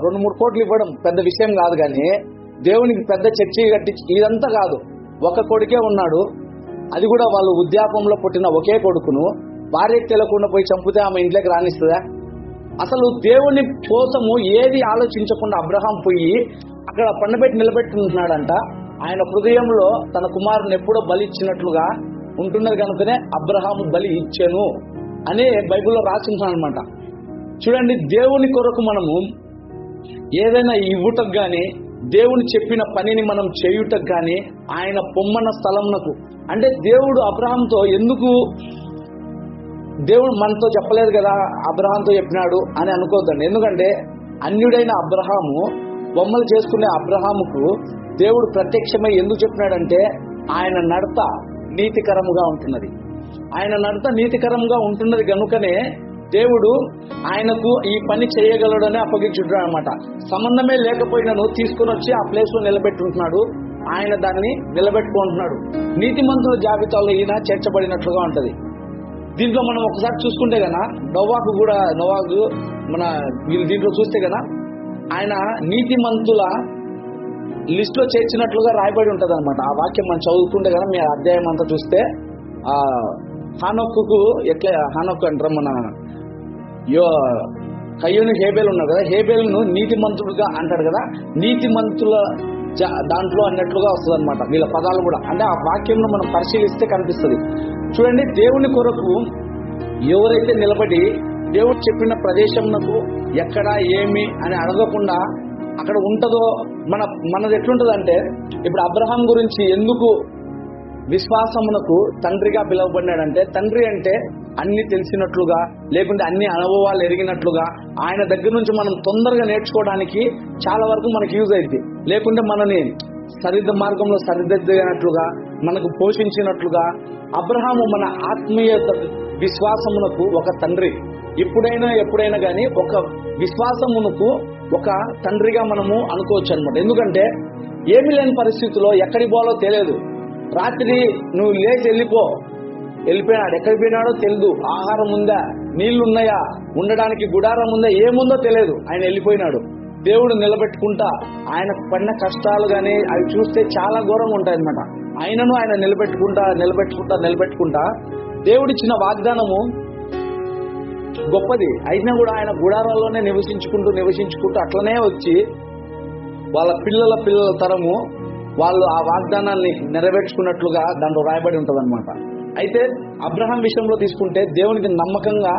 2-3 కోట్లు ఇవ్వడం పెద్ద విషయం కాదు, కానీ దేవునికి పెద్ద చర్చి కట్టించి ఇదంతా కాదు. 1 కొడుకే ఉన్నాడు, అది కూడా వాళ్ళు వృద్ధాపంలో పుట్టిన ఒకే కొడుకును భార్యకి తెలియకుండా పోయి చంపితే ఆమె ఇంట్లోకి రానిస్తుందా? అసలు దేవుని కోసము ఏది ఆలోచించకుండా అబ్రహాం పోయి అక్కడ పండబెట్టి నిలబెట్టుకుంటున్నాడంట. ఆయన హృదయంలో తన కుమారుని ఎప్పుడో బలి ఇచ్చినట్లుగా ఉంటున్నది కనుకనే అబ్రహాము బలి ఇచ్చెను అనే బైబిల్లో రాసింటున్నాడు అనమాట. చూడండి, దేవుని కొరకు మనము ఏదైనా ఇవ్వుటకు గాని, దేవుని చెప్పిన పనిని మనం చేయుటకు గాని, ఆయన పొమ్మన్న స్థలమునకు, అంటే దేవుడు అబ్రహాంతో ఎందుకు, దేవుడు మనతో చెప్పలేదు కదా, అబ్రహాంతో చెప్పినాడు అని అనుకోవద్దండి. ఎందుకంటే అన్యుడైన అబ్రహాము, బొమ్మలు చేసుకునే అబ్రహాముకు దేవుడు ప్రత్యక్షమై ఎందుకు చెప్పినాడంటే ఆయన నడత నీతికరముగా ఉంటున్నది. ఆయన నడత నీతికరంగా ఉంటున్నది కనుకనే దేవుడు ఆయనకు ఈ పని చేయగలడని అప్పగించుంటాడు అనమాట. సంబంధమే లేకపోయినను తీసుకుని వచ్చి ఆ ప్లేస్ లో నిలబెట్టుంటున్నాడు. ఆయన దాన్ని నిలబెట్టుకుంటున్నాడు. నీతిమంతుల జాబితాలో ఈయన చేర్చబడినట్లుగా ఉంటది. దీంట్లో మనం ఒకసారి చూసుకుంటే గన నోవాకు మన వీళ్ళు దీంట్లో చూస్తే గన ఆయన నీతిమంతుల లిస్ట్ లో చేర్చినట్లుగా రాయబడి ఉంటది అనమాట. ఆ వాక్యం మనం చదువుకుంటే కదా మీ అధ్యాయం అంతా చూస్తే హానోక్కు ఎట్లా హానోక్కు అంటారు, మన కయ్యూను హేబెల్ ఉన్నారు కదా, హేబెల్ను నీతిమంతుడుగా అంటాడు కదా, నీతిమంతుల దాంట్లో అన్నట్లుగా వస్తుంది అనమాట వీళ్ళ పదాలు కూడా. అంటే ఆ వాక్యంలో మనం పరిశీలిస్తే కనిపిస్తుంది. చూడండి, దేవుని కొరకు ఎవరైతే నిలబడి దేవుడు చెప్పిన ప్రదేశంకు ఎక్కడ ఏమి అని అడగకుండా అక్కడ ఉంటుందో మనది ఎట్లుంటదంటే, ఇప్పుడు అబ్రహాం గురించి ఎందుకు విశ్వాసమునకు తండ్రిగా పిలువబడినాడంటే, తండ్రి అంటే అన్ని తెలిసినట్లుగా, లేకుంటే అన్ని అనుభవాలు ఎరిగినట్లుగా, ఆయన దగ్గర నుంచి మనం తొందరగా నేర్చుకోవడానికి చాలా వరకు మనకి యూజ్ అయింది. లేకుంటే మనని మార్గంలో సరిదిద్దినట్లుగా, మనకు పోషించినట్లుగా అబ్రహాము మన ఆత్మీయ విశ్వాసమునకు ఒక తండ్రి. ఎప్పుడైనా కానీ ఒక విశ్వాసమునకు ఒక తండ్రిగా మనము అనుకోవచ్చు అనమాట. ఎందుకంటే ఏమీ లేని పరిస్థితుల్లో ఎక్కడికి పోవాలో తెలియదు. రాత్రి నువ్వు లేచి వెళ్ళిపోయినాడు, ఎక్కడికి పోయినాడో తెలియదు. ఆహారం ఉందా, నీళ్లున్నాయా, ఉండడానికి గుడారం ఉందా, ఏముందో తెలియదు. ఆయన వెళ్ళిపోయినాడు. దేవుడు నిలబెట్టుకుంటా, ఆయన పడిన కష్టాలు కానీ అవి చూస్తే చాలా ఘోరంగా ఉంటాయి అనమాట. ఆయనను ఆయన నిలబెట్టుకుంటా దేవుడిచ్చిన వాగ్దానము గొప్పది. అయినా కూడా ఆయన గుడారాల్లోనే నివసించుకుంటూ అట్లనే వచ్చి వాళ్ళ పిల్లల తరము వాళ్ళు ఆ వాగ్దానాన్ని నెరవేర్చుకున్నట్లుగా దాంట్లో రాయబడి ఉంటుంది అనమాట. అయితే అబ్రహాం విషయంలో తీసుకుంటే దేవునికి నమ్మకంగా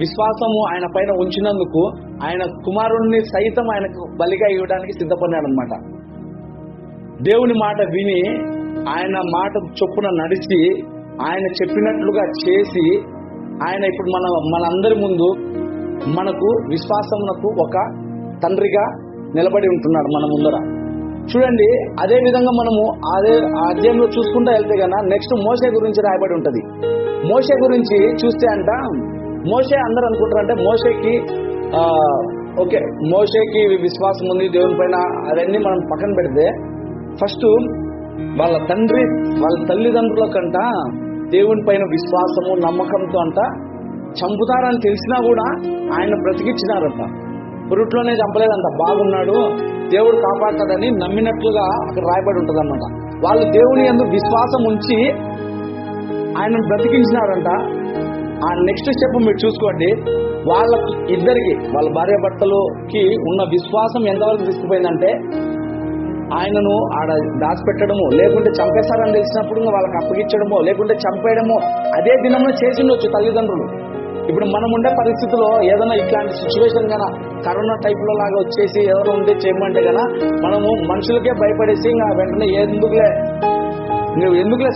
విశ్వాసము ఆయన పైన ఉంచినందుకు ఆయన కుమారుణ్ణి సైతం ఆయనకు బలిగా ఇవ్వడానికి సిద్ధపడినాడు అనమాట. దేవుని మాట విని ఆయన మాట చొప్పున నడిచి ఆయన చెప్పినట్లుగా చేసి ఆయన ఇప్పుడు మనందరి ముందు మనకు విశ్వాసమునకు ఒక తండ్రిగా నిలబడి ఉంటున్నాడు మన ముందర. చూడండి, అదే విధంగా మనము అదే అధ్యాయంలో చూసుకుంటూ వెళ్తే కన్నా నెక్స్ట్ మోషే గురించి రాయబడి ఉంటది. మోషే గురించి చూస్తే మోషే అందరూ అనుకుంటారంటే మోషేకి ఓకే, మోషేకి విశ్వాసం ఉంది దేవుని పైన, అవన్నీ మనం పక్కన పెడితే ఫస్ట్ వాళ్ళ తల్లిదండ్రుల కంట దేవుని పైన విశ్వాసము నమ్మకంతో అంట చంపుతారని తెలిసినా కూడా ఆయన బ్రతికిచ్చినారంట. పురుట్లోనే చంపలేదంట, బాగున్నాడు దేవుడు కాపాడతాడని నమ్మినట్లుగా అక్కడ రాయబడి ఉంటుంది అన్నమాట. వాళ్ళు దేవుని యందు విశ్వాసం ఉంచి ఆయన బ్రతికించినారంట. ఆ నెక్స్ట్ స్టెప్ మీరు చూసుకోండి, వాళ్ళ భార్య భర్తలకి ఉన్న విశ్వాసం ఎంతవరకు తీసుకుపోయిందంటే ఆయనను ఆడ దాచిపెట్టడము, లేకుంటే చంపేస్తారని తెలిసినప్పుడు వాళ్ళకి అప్పగించడమో, లేకుంటే చంపేయడమో అదే దినంలో చేసిండొచ్చు తల్లిదండ్రులు. ఇప్పుడు మనం ఉండే పరిస్థితుల్లో ఏదైనా ఇట్లాంటి సిచ్యువేషన్ గాన కరోనా టైప్ లో లాగా వచ్చేసి ఏదైనా ఉంటే చేయమంటే గన మనము మనుషులకే భయపడేసి ఇంకా వెంటనే ఎందుకులే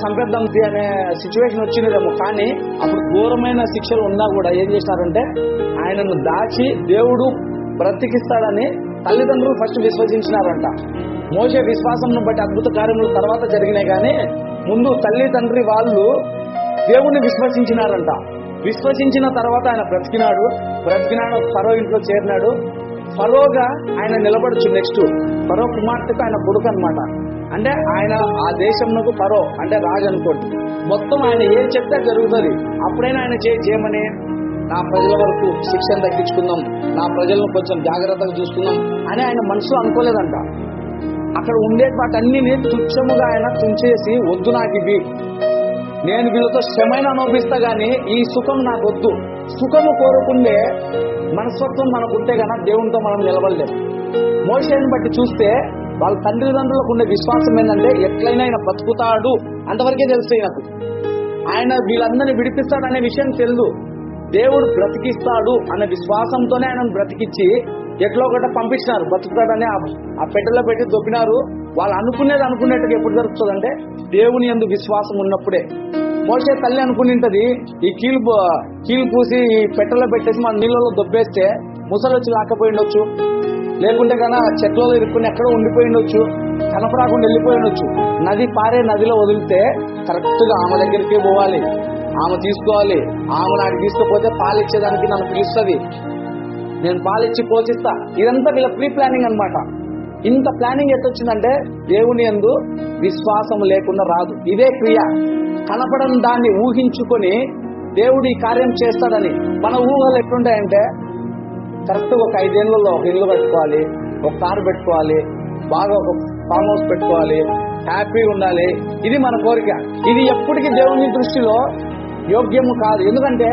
చంపేద్దాం అనే సిచ్యువేషన్ వచ్చినదేమో. కానీ అప్పుడు ఘోరమైన శిక్షలు ఉన్నా కూడా ఏం చేసినారంటే ఆయనను దాచి దేవుడు బ్రతికిస్తాడని తల్లిదండ్రులు ఫస్ట్ విశ్వసించినారంట. మోషే విశ్వాసంను బట్టి అద్భుత కార్యములు తర్వాత జరిగినాయి, కానీ ముందు తల్లి తండ్రి వాళ్ళు దేవుణ్ణి విశ్వసించినారంట. విశ్వసించిన తర్వాత ఆయన బ్రతికినాడు. ఫరో ఇంట్లో చేరినాడు. ఫరోగా ఆయన నిలబడచ్చు. నెక్స్ట్ ఫరో కుమార్తెకు ఆయన కొడుకు అనమాట. అంటే ఆయన ఆ దేశంలో ఫరో అంటే రాజు అనుకోండి. మొత్తం ఆయన ఏం చెప్తే జరుగుతుంది. అప్పుడైనా ఆయన చేయమని నా ప్రజల వరకు శిక్షను తగ్గించుకుందాం, నా ప్రజలను కొంచెం జాగ్రత్తగా చూసుకుందాం అని ఆయన మనసులో అనుకోలేదంట. అక్కడ ఉండే వాటన్నిని తుచ్చముగా ఆయన తుంచేసి, వద్దు నాకు ఇవి, నేను వీళ్ళతో శ్రమైన అనుభవిస్తా గానీ ఈ సుఖం నాకు వద్దు. సుఖము కోరుకుండే మనస్తత్వం మనకుంటే గన దేవునితో మనం నిలబడలేము. మోషేని బట్టి చూస్తే వాళ్ళ తల్లిదండ్రులకు ఉండే విశ్వాసం ఏంటంటే ఎట్లయినా ఆయన బ్రతుకుతాడు అంతవరకే తెలుస్తాయి నాకు. ఆయన వీళ్ళందరినీ విడిపిస్తాడనే విషయం తెలుసు. దేవుడు బ్రతికిస్తాడు అనే విశ్వాసంతోనే ఆయన బ్రతికిచ్చి ఎట్లా ఒకట పంపించినారు. బ్రతుకుతాడని ఆ పెట్టెలో పెట్టి దొబ్బినారు. వాళ్ళు అనుకునేట్టుగా ఎప్పుడు జరుగుతుందంటే దేవుని యందు విశ్వాసం ఉన్నప్పుడే. మోషే తల్లి అనుకునింటది ఈ కీలు పూసి ఈ పెట్టెలో పెట్టేసి మన నీళ్ళలో దొబ్బేస్తే ముసలు వచ్చి లాక్కపోయిండొచ్చు, లేకుంటే కన్నా చెట్లలో ఇరుక్కుని ఎక్కడో ఉండిపోయిండొచ్చు, కనపరాకుండా వెళ్ళిపోయిండొచ్చు. నదిలో వదిలితే కరెక్ట్ గా ఆమె దగ్గరికి పోవాలి, ఆమె తీసుకోవాలి. ఆమె నాకు తీసుకుపోతే పాలిచ్చేదానికి నన్ను పిలుస్తుంది, నేను పాలిచ్చి పోషిస్తా. ఇదంతా వీళ్ళ ప్రీ ప్లానింగ్ అనమాట. ఇంత ప్లానింగ్ ఎట్టొచ్చిందంటే దేవుని యందు విశ్వాసం లేకుండా రాదు. ఇదే క్రియ. కనపడని దాన్ని ఊహించుకొని దేవుడు ఈ కార్యం చేస్తాడని మన ఊహలు ఎట్లుంటాయంటే కరెక్ట్ ఒక 5 ఏళ్లలో ఒక ఇల్లు కట్టుకోవాలి, ఒక కారు పెట్టుకోవాలి, బాగా ఒక ఫామ్ హౌస్ పెట్టుకోవాలి, హ్యాపీగా ఉండాలి. ఇది మన కోరిక. ఇది ఎప్పటికీ దేవుని దృష్టిలో యోగ్యము కాదు. ఎందుకంటే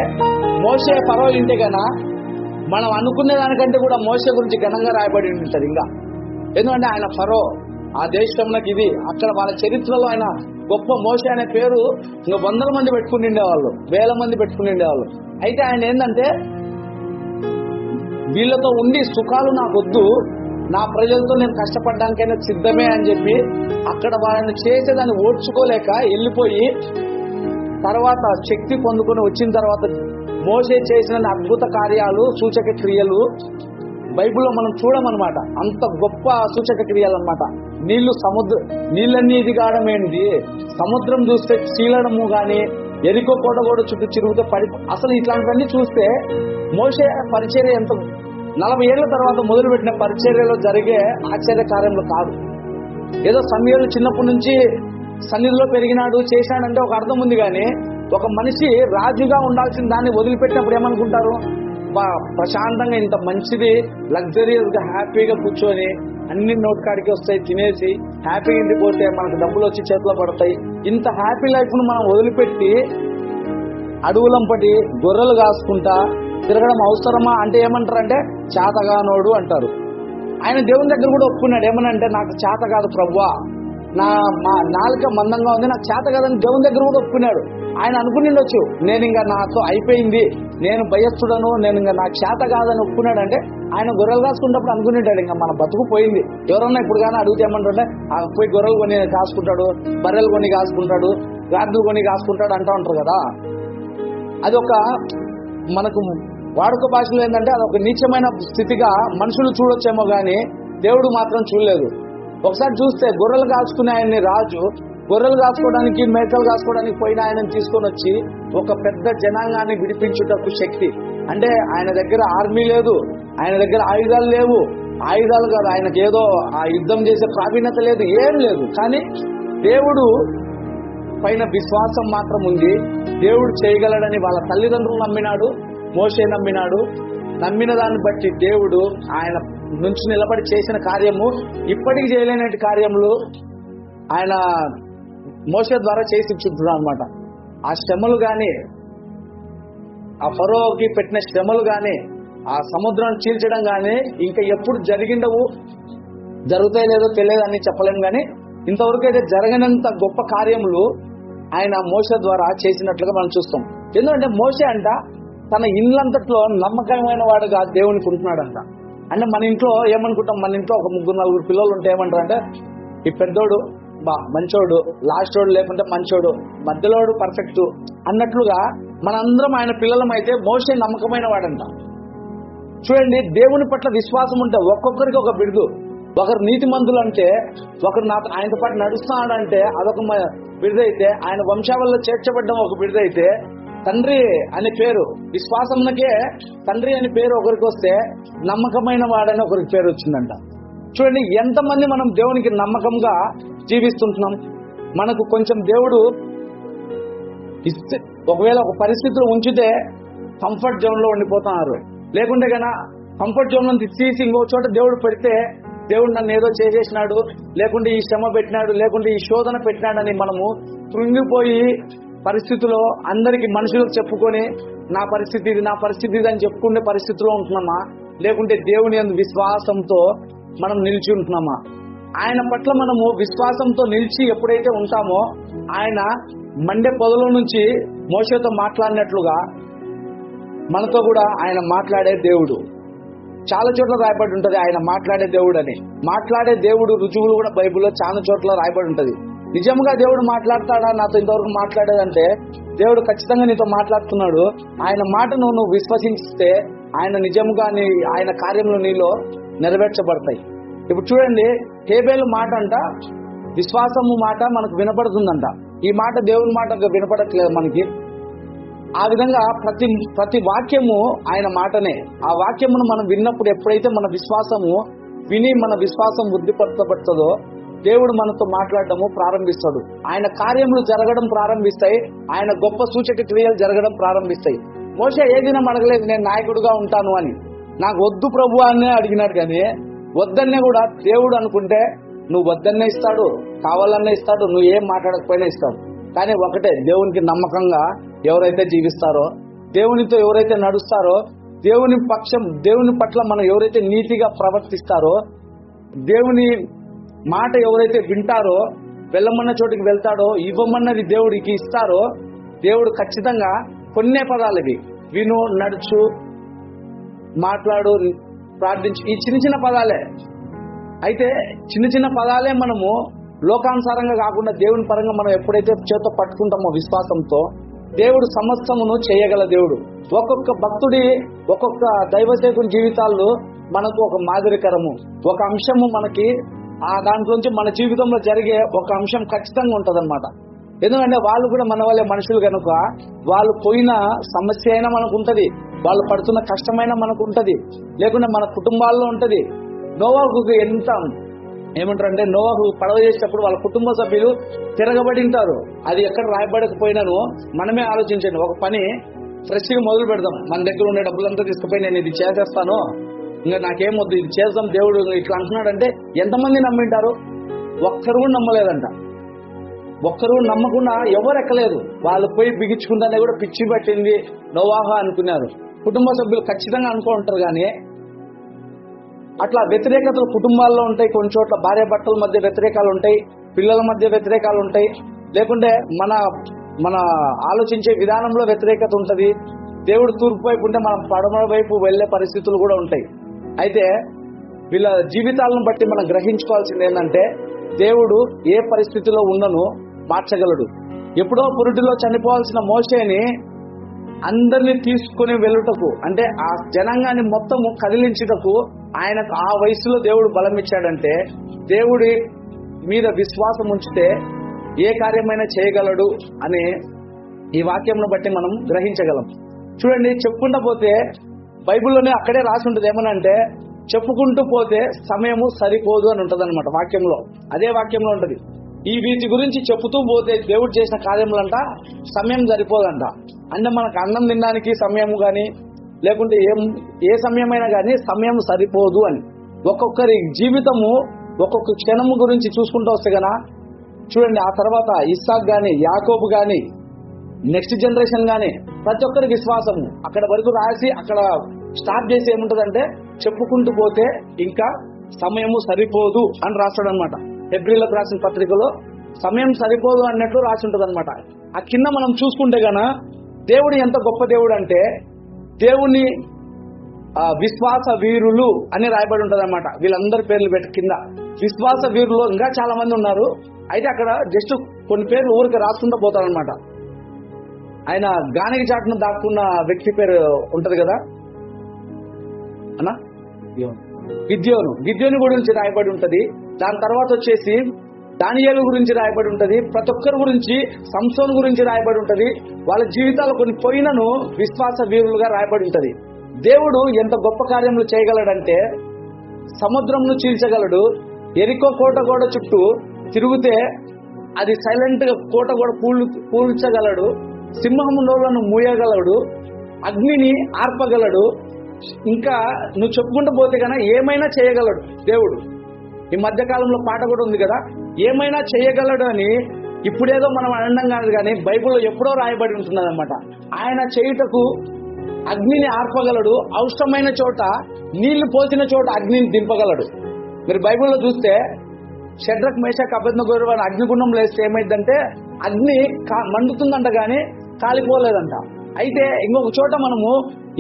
మోషే ఫరో ఇంటే కన్నా మనం అనుకునే దానికంటే కూడా మోషే గురించి ఘనంగా రాయబడి ఉంటుంది ఇంకా. ఎందుకంటే ఆయన ఫరో, ఆ దేశంలోకి ఇది, అక్కడ వాళ్ళ చరిత్రలో ఆయన గొప్ప. మోషే అనే పేరు ఇంకా 100 మంది పెట్టుకుని ఉండేవాళ్ళు, 1000 మంది పెట్టుకుని ఉండేవాళ్ళు. అయితే ఆయన ఏంటంటే వీళ్ళతో ఉండి సుఖాలు నాకొద్దు, నా ప్రజలతో నేను కష్టపడడానికైనా సిద్ధమే అని చెప్పి అక్కడ వాళ్ళని చేసేదాన్ని ఓడ్చుకోలేక వెళ్ళిపోయి తర్వాత శక్తి పొందుకొని వచ్చిన తర్వాత మోషే చేసిన అద్భుత కార్యాలు, సూచక క్రియలు బైబిల్లో మనం చూడమన్నమాట. అంత గొప్ప సూచక క్రియలు అనమాట. నీళ్ళన్నీ ఇది కావడం ఏంటి, సముద్రం చూస్తే చీలడము గాని, ఎరికో కోట కూడా చుట్టూ చిరుగుతే అసలు ఇట్లాంటివన్నీ చూస్తే మోషే పరిచర్య ఎంత 40 ఏళ్ల తర్వాత మొదలుపెట్టిన పరిచర్యలో జరిగే ఆశ్చర్య కార్యంలో కాదు. ఏదో సమయంలో చిన్నప్పటి నుంచి సన్నిధిలో పెరిగినాడు చేశాడంటే ఒక అర్థం ఉంది. కానీ ఒక మనిషి రాజుగా ఉండాల్సిన దాన్ని వదిలిపెట్టినప్పుడు ఏమనుకుంటారు, ప్రశాంతంగా ఇంత మంచిది లగ్జరియస్ గా హ్యాపీగా కూర్చొని అన్ని నోట్ కాడికి వస్తాయి, తినేసి హ్యాపీగా ఇంటికి పోతే మనకు డబ్బులు వచ్చి చేతిలో పడతాయి. ఇంత హ్యాపీ లైఫ్ ను మనం వదిలిపెట్టి అడవులంపటి గొర్రెలు కాసుకుంటా తిరగడం అవసరమా అంటే ఏమంటారంటే చేతగానోడు అంటారు. ఆయన దేవుని దగ్గర కూడా ఒప్పుకున్నాడు. ఏమనంటే నాకు చేత కాదు ప్రభువా, మా నాలుక మందంగా ఉంది, నాకు చేత కాదని దేవుని దగ్గర కూడా ఒప్పుకున్నాడు. ఆయన అనుకునిండొచ్చు నేను ఇంకా నాతో అయిపోయింది, నేను భయస్తుడను, నేను ఇంకా నాకు చేత కాదని ఒప్పుకున్నాడు. అంటే ఆయన గొర్రెలు కాసుకున్నప్పుడు అనుకునేటాడు ఇంకా మన బతుకు పోయింది. ఎవరన్నా ఇప్పుడు కానీ అడిగితే ఏమంటుంటే పోయి గొర్రెలు కొని కాసుకుంటాడు, బర్రెలు కొని కాసుకుంటాడు, గాడిదలు కొని కాసుకుంటాడు అంటూ ఉంటారు కదా. అది ఒక మనకు వాడుక భాషలో ఏంటంటే అదొక నీచమైన స్థితిగా మనుషులు చూడొచ్చేమో కానీ దేవుడు మాత్రం చూడలేదు. ఒకసారి చూస్తే గొర్రెలు కాసుకునే ఆయన్ని రాజు, గొర్రెలు కాసుకోవడానికి మేకలు కాసుకోవడానికి పోయిన ఆయనను తీసుకొని వచ్చి ఒక పెద్ద జనాంగాన్ని విడిపించుటకు శక్తి. అంటే ఆయన దగ్గర ఆర్మీ లేదు, ఆయన దగ్గర ఆయుధాలు లేవు, ఆయుధాలు కాదు, ఆయనకి ఏదో ఆ యుద్ధం చేసే ప్రావీణ్యత లేదు, ఏం లేదు. కానీ దేవుడు పైన విశ్వాసం మాత్రం ఉంది. దేవుడు చేయగలడని వాళ్ళ తల్లిదండ్రులు నమ్మినాడు, మోషే నమ్మినాడు. నమ్మిన దాన్ని బట్టి దేవుడు ఆయన నుంచి నిలబడి చేసిన కార్యము, ఇప్పటికి చేయలేనటి కార్యములు ఆయన మోషే ద్వారా చేసి చుంటున్నాడు అనమాట. ఆ శ్రమలు కానీ, ఆ ఫరోకి పెట్టిన శ్రమలు కానీ, ఆ సముద్రాన్ని చీల్చడం కానీ ఇంకా ఎప్పుడు జరిగిండవు, జరుగుతాయి లేదో తెలియదు అని చెప్పలేము. కానీ ఇంతవరకు అయితే జరగనంత గొప్ప కార్యములు ఆయన మోషే ద్వారా చేసినట్లుగా మనం చూస్తాం. ఎందుకంటే మోషే అంట తన ఇళ్ళంతట్లో నమ్మకమైన వాడుగా దేవునికి ఉంటున్నాడంట. అంటే మన ఇంట్లో ఏమనుకుంటాం, మన ఇంట్లో ఒక 3-4 పిల్లలు ఉంటే ఏమంటారు అంటే, ఈ పెద్దోడు మంచోడు, లాస్ట్ వాడు లేకుంటే మంచోడు, మధ్యలోడు పర్ఫెక్ట్ అన్నట్లుగా మనందరం ఆయన పిల్లలం. అయితే మోషే నమ్మకమైన వాడంట. చూడండి, దేవుని పట్ల విశ్వాసం ఉంటే ఒక్కొక్కరికి ఒక బిరుదు. ఒకరు నీతిమంతులు అంటే, ఒకరు ఆయనతో పాటు నడుస్తున్నాడంటే అదొక బిరుదైతే, ఆయన వంశావళిలో చేర్చబడ్డం ఒక బిరుదైతే, తండ్రి అనే పేరు, విశ్వాసంకే తండ్రి అనే పేరు ఒకరికి వస్తే నమ్మకమైన వాడని ఒకరికి పేరు వచ్చిందంట. చూడండి, ఎంతమంది మనం దేవునికి నమ్మకంగా జీవిస్తుంటున్నాం. మనకు కొంచెం దేవుడు ఇస్తే, ఒకవేళ ఒక పరిస్థితిలో ఉంచితే కంఫర్ట్ జోన్ లో ఉండిపోతున్నారు. లేకుంటే కన్నా కంఫర్ట్ జోన్ నుంచి తీసి ఇంకో చోట దేవుడు పెడితే, దేవుడు నన్ను ఏదో చేసేసినాడు, లేకుంటే ఈ శ్రమ పెట్టినాడు, లేకుంటే ఈ శోధన పెట్టినాడని మనము కృంగిపోయి పరిస్థితిలో అందరికి మనుషులకు చెప్పుకొని నా పరిస్థితి ఇది, నా పరిస్థితి ఇది అని చెప్పుకునే పరిస్థితిలో ఉంటున్నామా, లేకుంటే దేవుని యందు విశ్వాసంతో మనం నిలిచి ఉంటున్నామా? ఆయన పట్ల మనము విశ్వాసంతో నిలిచి ఎప్పుడైతే ఉంటామో, ఆయన మండే పొదలో నుంచి మోషేతో మాట్లాడినట్లుగా మనతో కూడా ఆయన మాట్లాడే దేవుడు. చాలా చోట్ల రాయబడి ఉంటది ఆయన మాట్లాడే దేవుడు అని. మాట్లాడే దేవుడు రుజువులు కూడా బైబిల్లో చాలా చోట్ల రాయబడి ఉంటది. నిజంగా దేవుడు మాట్లాడతాడా నాతో ఇంతవరకు మాట్లాడేదంటే, దేవుడు ఖచ్చితంగా నీతో మాట్లాడుతున్నాడు. ఆయన మాటను నువ్వు విశ్వసిస్తే ఆయన నిజంగా ఆయన కార్యములు నీలో నెరవేర్చబడతాయి. ఇప్పుడు చూడండి, హేబేలు మాట అంట, విశ్వాసము మాట మనకు వినపడుతుందంట. ఈ మాట దేవుని మాట వినపడట్లేదు మనకి. ఆ విధంగా ప్రతి వాక్యము ఆయన మాటనే. ఆ వాక్యమును మనం విన్నప్పుడు ఎప్పుడైతే మన విశ్వాసము విని మన విశ్వాసం వృద్ధిపరచబడుతుందో, దేవుడు మనతో మాట్లాడడము ప్రారంభిస్తాడు. ఆయన కార్యములు జరగడం ప్రారంభిస్తాయి. ఆయన గొప్ప సూచక క్రియలు జరగడం ప్రారంభిస్తాయి. మోషే ఏ దినం అడగలేదు నేను నాయకుడిగా ఉంటాను అని. నాకు వద్దు ప్రభు అనే అడిగినాడు. కానీ వద్దన్నే కూడా దేవుడు అనుకుంటే నువ్వు వద్దన్నే ఇస్తాడు, కావాలన్నా ఇస్తాడు, నువ్వు ఏం మాట్లాడకపోయినా ఇస్తాడు. కానీ ఒకటే, దేవునికి నమ్మకంగా ఎవరైతే జీవిస్తారో, దేవునితో ఎవరైతే నడుస్తారో, దేవుని పట్ల మనం ఎవరైతే నీతిగా ప్రవర్తిస్తారో, దేవుని మాట ఎవరైతే వింటారో, వెళ్ళమన్న చోటికి వెళ్తాడో, ఇవ్వమన్నది దేవుడికి ఇస్తారో, దేవుడు ఖచ్చితంగా కొన్నే పదాలు ఇవి, విను, నడుచు, మాట్లాడు, ప్రార్థించు, ఈ చిన్న పదాలే. అయితే చిన్న పదాలే మనము లోకానుసారంగా కాకుండా దేవుని పరంగా మనం ఎప్పుడైతే చేత పట్టుకుంటామో విశ్వాసంతో, దేవుడు సమస్తమును చేయగల దేవుడు. ఒక్కొక్క భక్తుడి, ఒక్కొక్క దైవసేకుని జీవితాల్లో మనకు ఒక మాదిరికరము, ఒక అంశము మనకి ఆ దాంట్లోంచి మన జీవితంలో జరిగే ఒక అంశం ఖచ్చితంగా ఉంటదన్నమాట. ఎందుకంటే వాళ్ళు కూడా మన వాళ్ళే మనుషులు కనుక, వాళ్ళు పోయిన సమస్య అయినా మనకు ఉంటది, వాళ్ళు పడుతున్న కష్టమైనా మనకు ఉంటది, లేకుంటే మన కుటుంబాల్లో ఉంటది. నోవాహు ఎంత ఏమంటారంటే, నోవాహు పడవ చేసేటప్పుడు వాళ్ళ కుటుంబ సభ్యులు తిరగబడి ఉంటారు. అది ఎక్కడ రాయబడకపోయినాను మనమే ఆలోచించండి. ఒక పని ఫ్రెష్గా మొదలు పెడదాం, మన దగ్గర ఉండే డబ్బులంతా తీసుకుపోయి నేను ఇది చేసేస్తాను, ఇంకా నాకేం వద్దు, ఇది చేద్దాం దేవుడు ఇట్లా అంటున్నాడంటే ఎంతమంది నమ్మింటారు? ఒక్కరు కూడా నమ్మలేదంట. ఒక్కరు నమ్మకుండా ఎవరు ఎక్కలేదు. వాళ్ళు పోయి బిగించుకుంటానే కూడా పిచ్చి పట్టింది నోవాహు అనుకున్నారు. కుటుంబ సభ్యులు ఖచ్చితంగా అనుకుంటారు. కానీ అట్లా వ్యతిరేకతలు కుటుంబాల్లో ఉంటాయి. కొన్ని చోట్ల భార్య భర్తల మధ్య వ్యతిరేకాలు ఉంటాయి, పిల్లల మధ్య వ్యతిరేకాలు ఉంటాయి, లేకుంటే మన ఆలోచించే విధానంలో వ్యతిరేకత ఉంటుంది. దేవుడు తూర్పు వైపు ఉంటే మనం పడమర వైపు వెళ్లే పరిస్థితులు కూడా ఉంటాయి. అయితే వీళ్ళ జీవితాలను బట్టి మనం గ్రహించుకోవాల్సింది ఏంటంటే, దేవుడు ఏ పరిస్థితిలో ఉన్నను మార్చగలడు. ఎప్పుడో పురుటిలో చనిపోవాల్సిన మోషేని అందరినీ తీసుకుని వెళ్ళుటకు, అంటే ఆ జనాంగాన్ని మొత్తము కదిలించుటకు ఆయనకు ఆ వయసులో దేవుడు బలం ఇచ్చాడంటే, దేవుడి మీద విశ్వాసం ఉంచితే ఏ కార్యమైనా చేయగలడు అని ఈ వాక్యంను బట్టి మనం గ్రహించగలం. చూడండి, చెప్పుకుంటా పోతే బైబిల్లోనే అక్కడే రాసి ఉంటుంది ఏమనంటే, చెప్పుకుంటూ పోతే సమయము సరిపోదు అని ఉంటుంది అనమాట వాక్యంలో. అదే వాక్యంలో ఉంటుంది. వీటి గురించి చెప్పుతూ పోతే దేవుడు చేసిన కార్యములంట సమయం సరిపోదంట. అంటే మనకు అన్నం తినడానికి సమయము కానీ, లేకుంటే ఏ సమయమైనా కానీ సమయం సరిపోదు అని. ఒక్కొక్కరి జీవితము ఒక్కొక్క క్షణము గురించి చూసుకుంటూ వస్తే గన చూడండి, ఆ తర్వాత ఇస్సాక్ కానీ, యాకోబు కానీ, నెక్స్ట్ జనరేషన్ కానీ ప్రతి ఒక్కరి విశ్వాసము అక్కడ వరకు రాసి అక్కడ స్టార్ట్ చేసి ఏముంటదంటే, చెప్పుకుంటూ పోతే ఇంకా సమయము సరిపోదు అని రాస్తాడు అనమాట. హెబ్రీలకు రాసిన పత్రికలో సమయం సరిపోదు అన్నట్లు రాసి ఉంటుంది అనమాట. ఆ కింద మనం చూసుకుంటే గన దేవుడు ఎంత గొప్ప దేవుడు అంటే, దేవుని విశ్వాస వీరులు అని రాయబడి ఉంటుంది అనమాట. వీళ్ళందరి పేర్లు పెట్టి కింద విశ్వాస వీరులు ఇంకా చాలా మంది ఉన్నారు. అయితే అక్కడ జస్ట్ కొన్ని పేర్లు ఊరికి రాసుకుంటూ పోతారనమాట. ఆయన గానికి చాటును దాక్కున్న వ్యక్తి పేరు ఉంటది కదా అన్నా, గిద్యోను గురించి రాయబడి ఉంటది. దాని తర్వాత వచ్చేసి దానియేలు గురించి రాయబడి ఉంటది. ప్రతి ఒక్కరి గురించి, సంసోను గురించి రాయబడి ఉంటది. వాళ్ళ జీవితాలు కొన్ని పోయినను విశ్వాస వీరులుగా రాయబడి ఉంటది. దేవుడు ఎంత గొప్ప కార్యములు చేయగలడంటే, సముద్రంను చీల్చగలడు. ఎరికో కోట గోడ చుట్టూ తిరిగితే అది సైలెంట్ గా కోట గోడ పూల్చగలడు. సింహము నోళ్లను మూయగలడు. అగ్నిని ఆర్పగలడు. ఇంకా నువ్వు చెప్పుకుంటూ పోతే కన్నా ఏమైనా చేయగలడు దేవుడు. ఈ మధ్య కాలంలో పాట కూడా ఉంది కదా, ఏమైనా చేయగలడు అని. ఇప్పుడేదో మనం అనడం కాదు కానీ బైబిల్లో ఎప్పుడో రాయబడి ఉంటున్నది అనమాట. ఆయన చేయుటకు అగ్నిని ఆర్పగలడు. అవసరమైన చోట, నీళ్లు పోసిన చోట అగ్నిని దింపగలడు. మీరు బైబిల్లో చూస్తే షడ్రక్ మేషక్ అబేద్నెగో అగ్నిగుండంలో వేస్తే ఏమైందంటే అగ్ని మండుతుందంట కానీ కాలిపోలేదంట. అయితే ఇంకొక చోట మనము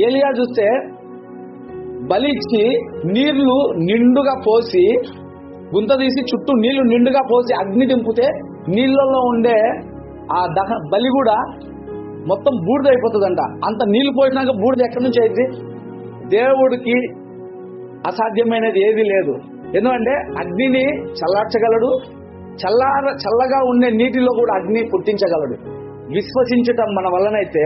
ఏలియా చూస్తే బలి ఇచ్చి నీళ్లు నిండుగా పోసి గుంత తీసి చుట్టూ నీళ్లు నిండుగా పోసి అగ్ని దింపితే నీళ్ళల్లో ఉండే ఆ బలి కూడా మొత్తం బూడిద అయిపోతుందంట. అంత నీళ్లు పోసినాక బూడిద ఎక్కడి నుంచి అయింది? దేవుడికి అసాధ్యమైనది ఏది లేదు. ఎందుకంటే అగ్నిని చల్లార్చగలడు. చల్లగా ఉండే నీటిలో కూడా అగ్ని పుట్టించగలడు. విశ్వసించటం మన వల్లనైతే